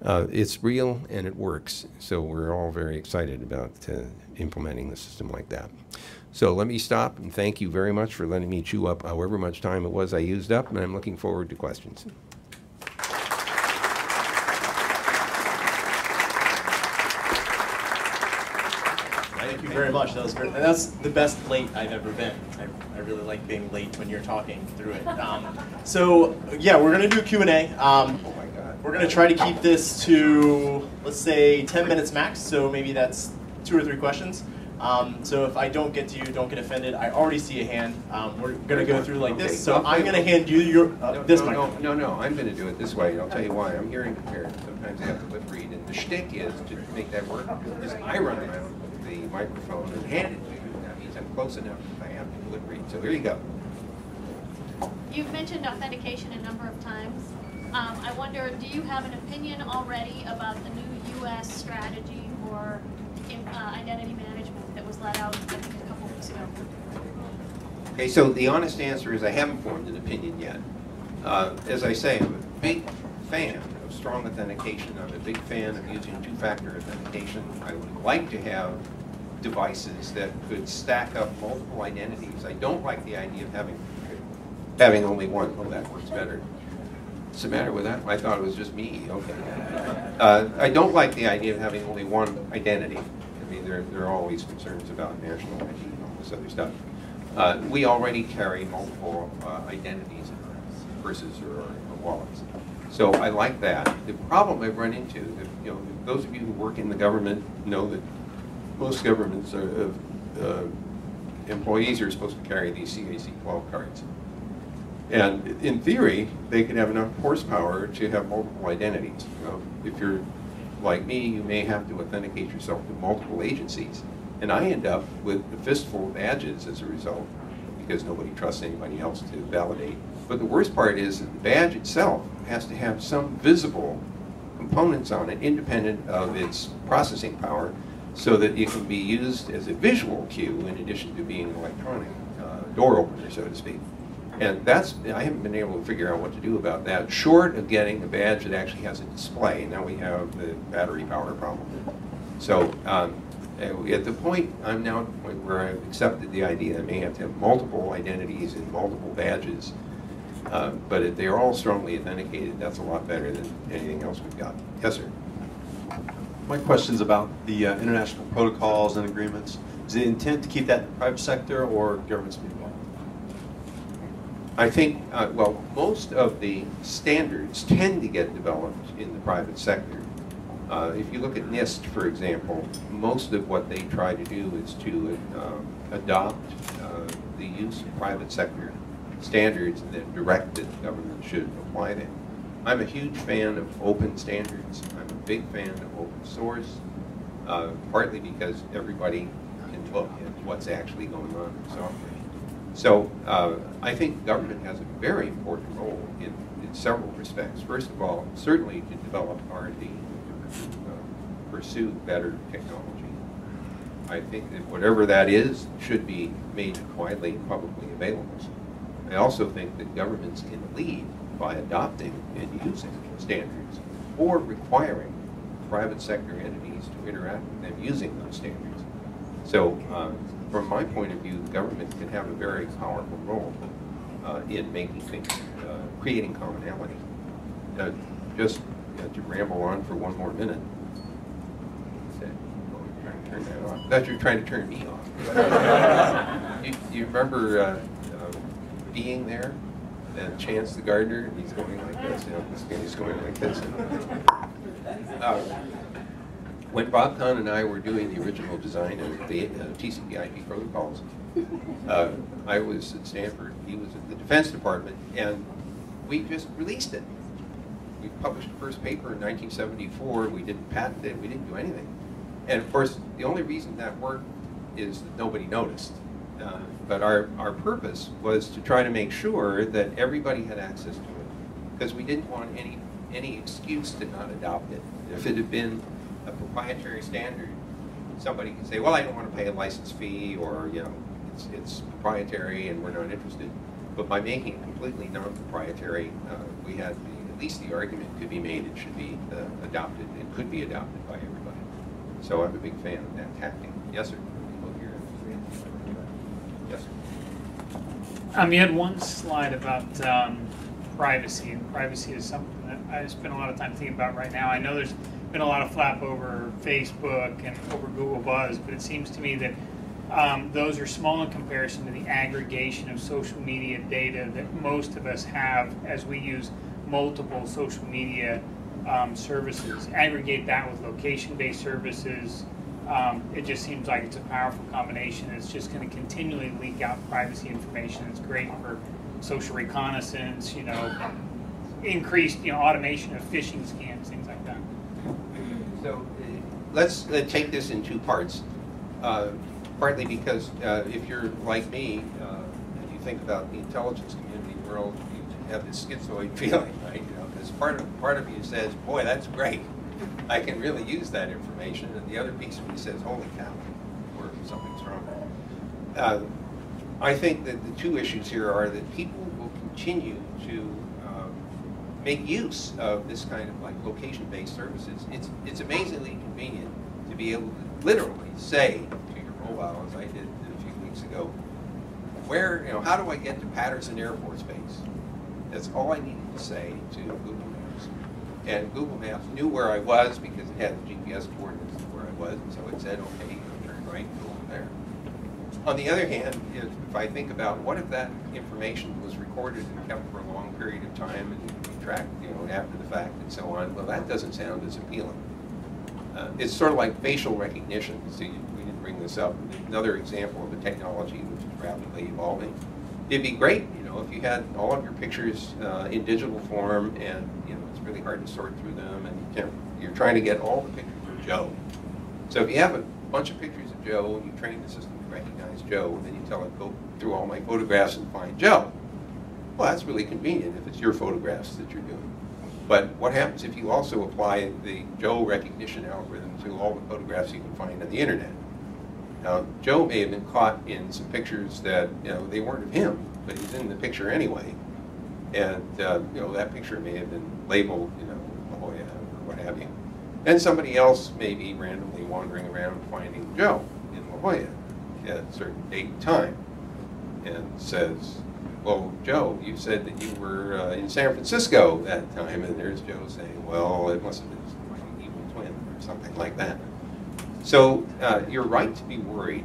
It's real and it works, so we're all very excited about implementing the system like that. So let me stop and thank you very much for letting me chew up however much time it was I used up, and I'm looking forward to questions. Thank you very much. That was great. And that's the best late I've ever been. I really like being late when you're talking through it. So yeah, we're going to do a Q&A. We're going to try to keep this to, let's say, 10 minutes max, so maybe that's 2 or 3 questions. So if I don't get to you, don't get offended. I already see a hand. We're going to go through like this, so I'm going to hand you your this mic. No, I'm going to do it this way. I'll tell you why. I'm hearing impaired. Sometimes I have to lip read, and the shtick is to make that work is I run around with the microphone and hand it to you. That means I'm close enough if I have to lip read. So here you go. You've mentioned authentication a number of times. I wonder, do you have an opinion already about the new U.S. strategy for identity management that was let out, I think, a couple weeks ago? Okay, so the honest answer is I haven't formed an opinion yet. As I say, I'm a big fan of strong authentication. I'm a big fan of using 2-factor authentication. I would like to have devices that could stack up multiple identities. I don't like the idea of having only one. Oh, that works better. What's the matter with that? I thought it was just me. Okay. I don't like the idea of having only one identity. I mean, there are always concerns about national ID and all this other stuff. We already carry multiple identities in our purses or wallets. So I like that. The problem I've run into, those of you who work in the government know that most governments employees are supposed to carry these CAC-12 cards. And in theory, they could have enough horsepower to have multiple identities. If you're like me, you may have to authenticate yourself to multiple agencies. And I end up with a fistful of badges as a result, because nobody trusts anybody else to validate. But the worst part is that the badge itself has to have some visible components on it, independent of its processing power, so that it can be used as a visual cue in addition to being an electronic door opener, so to speak. And I haven't been able to figure out what to do about that, short of getting a badge that actually has a display. Now we have the battery power problem. So at the point, I'm now at the point where I've accepted the idea that I may have to have multiple identities and multiple badges. But if they're all strongly authenticated, that's a lot better than anything else we've got. Yes, sir. My question's about the international protocols and agreements. Is the intent to keep that in the private sector or governments be involved? I think, well, most of the standards tend to get developed in the private sector. If you look at NIST, for example, most of what they try to do is to adopt the use of private sector standards and then direct that the government should apply them. I'm a huge fan of open standards. I'm a big fan of open source, partly because everybody can look at what's actually going on in software. So I think government has a very important role in several respects. First of all, certainly to develop R&D, to pursue better technology. I think that whatever that is should be made widely and publicly available. I also think that governments can lead by adopting and using standards or requiring private sector entities to interact with them using those standards. So from my point of view, the government can have a very powerful role in making things, creating commonality. Just to ramble on for one more minute. Turn that off. I thought you were trying to turn me off. you remember being there? And Chance the gardener, and he's going like this, you know, this guy's going like this. When Bob Kahn and I were doing the original design of the TCP/IP protocols, I was at Stanford, he was at the Defense Department, and we just released it. We published the first paper in 1974, we didn't patent it, we didn't do anything. And of course, the only reason that worked is that nobody noticed. But our purpose was to try to make sure that everybody had access to it, because we didn't want any excuse to not adopt it. If it had been a proprietary standard, somebody could say, well, I don't want to pay a license fee, or, you know, it's proprietary and we're not interested. But by making it completely non-proprietary, we had at least the argument could be made it should be adopted and could be adopted by everybody. So I'm a big fan of that tactic. Yes, sir. Yes, sir. You had one slide about privacy, and privacy is something that I spend a lot of time thinking about right now. I know there's been a lot of flap over Facebook and over Google Buzz, but it seems to me that those are small in comparison to the aggregation of social media data that most of us have as we use multiple social media services. Aggregate that with location-based services. It just seems like it's a powerful combination. It's just going to continually leak out privacy information. It's great for social reconnaissance, you know, increased, you know, automation of phishing scams, things like that. So let's take this in two parts. Partly because if you're like me, and you think about the intelligence community world, you have this schizoid feeling, right? You know, because part of you says, boy, that's great. I can really use that information, and the other piece of me says, holy cow, or something's wrong. I think that the two issues here are that people will continue to make use of this kind of like location-based services. It's amazingly convenient to be able to literally say to your mobile, as I did a few weeks ago, where, you know, how do I get to Patterson Air Force Base? That's all I needed to say to Google Maps. And Google Maps knew where I was because it had the GPS coordinates of where I was, and so it said, okay, you know, turn right, go over there. On the other hand, if I think about what if that information was recorded and kept for a long period of time and you tracked, you know, after the fact and so on, well, that doesn't sound as appealing. It's sort of like facial recognition. See, we didn't bring this up. Another example of a technology which is rapidly evolving. It'd be great, you know, if you had all of your pictures in digital form, and you know it's really hard to sort through them, and you're trying to get all the pictures of Joe. So if you have a bunch of pictures of Joe, and you train the system to recognize Joe, and then you tell it, go through all my photographs and find Joe. Well, that's really convenient if it's your photographs that you're doing. But what happens if you also apply the Joe recognition algorithm to all the photographs you can find on the internet? Now, Joe may have been caught in some pictures that, you know, they weren't of him, but he's in the picture anyway. And, you know, that picture may have been labeled, you know, La Jolla or what have you. Then somebody else may be randomly wandering around finding Joe in La Jolla at a certain date and time and says, well, Joe, you said that you were in San Francisco that time, and there's Joe saying, well, it must have been my evil twin or something like that. So you're right to be worried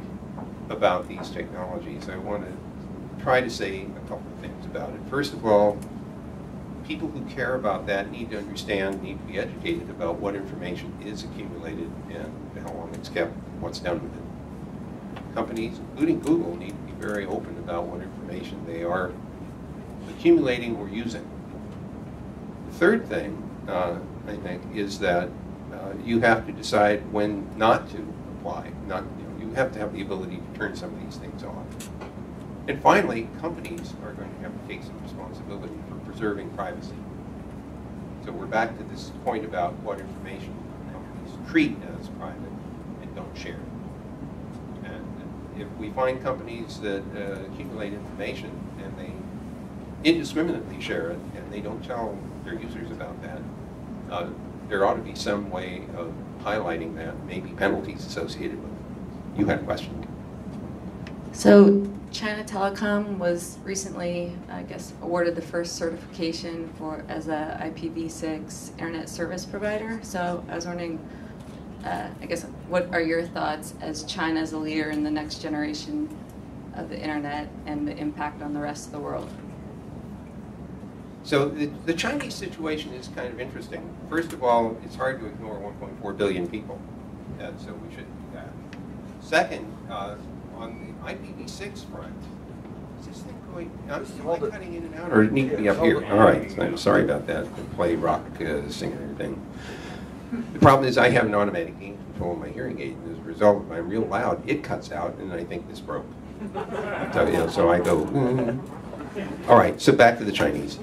about these technologies. I want to try to say a couple of things about it. First of all, people who care about that need to understand, need to be educated about what information is accumulated and how long it's kept, what's done with it. Companies, including Google, need to be very open about what information they are accumulating or using. The third thing, I think, is that you have to decide when not to apply. You have to have the ability to turn some of these things off. And finally, companies are going to have to take some responsibility for preserving privacy. So we're back to this point about what information companies treat as private and don't share. And if we find companies that accumulate information and they indiscriminately share it and they don't tell their users about that, there ought to be some way of highlighting that, maybe penalties associated with it. You had a question. So China Telecom was recently, I guess, awarded the first certification as a IPv6 internet service provider. So I was wondering, I guess, what are your thoughts as China is a leader in the next generation of the internet and the impact on the rest of the world? So the Chinese situation is kind of interesting. First of all, it's hard to ignore 1.4 billion people, so we shouldn't do that. Second, on the IPv6 front, is this thing going, am I cutting in and out, or it need to be up here? All right, I'm sorry about that, the play rock singer thing. The problem is I have an automatic gain control in my hearing aid, and as a result, if I'm real loud, it cuts out, and I think this broke. So, so I go, All right, so back to the Chinese.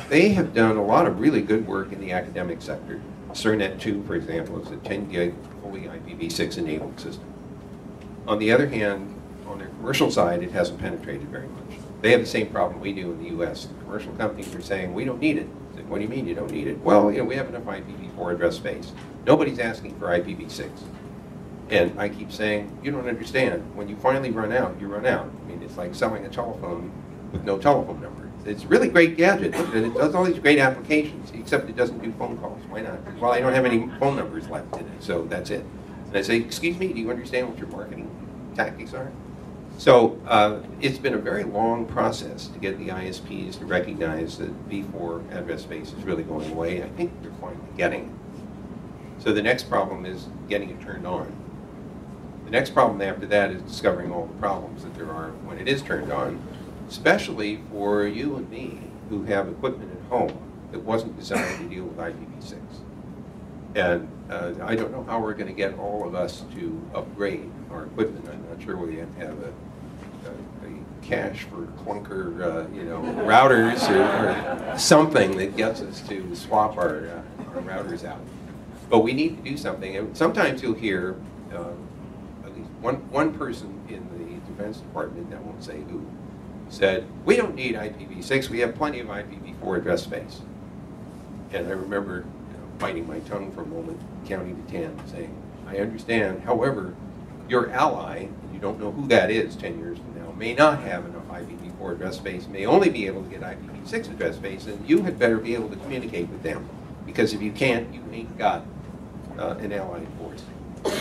They have done a lot of really good work in the academic sector. CERNET 2, for example, is a 10 gig fully IPv6 enabled system. On the other hand, on their commercial side, it hasn't penetrated very much. They have the same problem we do in the US. The commercial companies are saying, we don't need it. It's like, what do you mean you don't need it? Well, we have enough IPv4 address space. Nobody's asking for IPv6. And I keep saying, you don't understand. When you finally run out, you run out. I mean, it's like selling a telephone with no telephone number. It's a really great gadget, and it does all these great applications, except it doesn't do phone calls. Why not? Well, I don't have any phone numbers left in it, so that's it. And I say, excuse me, do you understand what your marketing tactics are? So it's been a very long process to get the ISPs to recognize that V4 address space is really going away. I think they're finally getting it. So the next problem is getting it turned on. The next problem after that is discovering all the problems that there are when it is turned on, especially for you and me who have equipment at home that wasn't designed to deal with IPv6. And I don't know how we're going to get all of us to upgrade our equipment. I'm not sure we have to have a cache for clunker, routers or something that gets us to swap our routers out. But we need to do something. And sometimes you'll hear at least one person in the Defense Department, I won't say who, said, we don't need IPv6, we have plenty of IPv4 address space. And I remember biting my tongue for a moment, counting to 10, saying, I understand, however, your ally, and you don't know who that is 10 years from now, may not have enough IPv4 address space, may only be able to get IPv6 address space, and you had better be able to communicate with them. Because if you can't, you ain't got an allied force.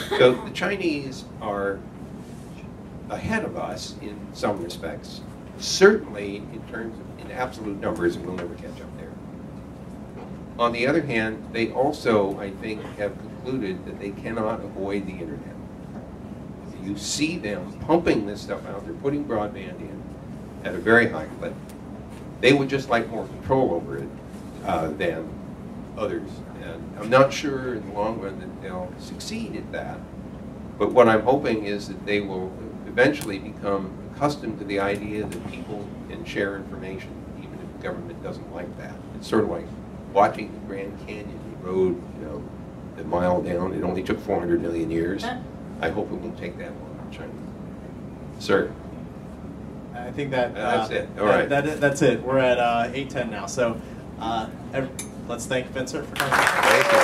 So the Chinese are ahead of us in some respects. Certainly, in terms of in absolute numbers, we'll never catch up there. On the other hand, they also, I think, have concluded that they cannot avoid the internet. You see them pumping this stuff out. They're putting broadband in at a very high clip. They would just like more control over it than others. And I'm not sure in the long run that they'll succeed at that. But what I'm hoping is that they will eventually become accustomed to the idea that people can share information, even if the government doesn't like that. It's sort of like watching the Grand Canyon, the road, a mile down. It only took 400 million years. I hope it won't take that long in China. Sir? I think that that's it. All right. That's it. We're at 8:10 now. So let's thank Vint Cerf for coming. Thank you.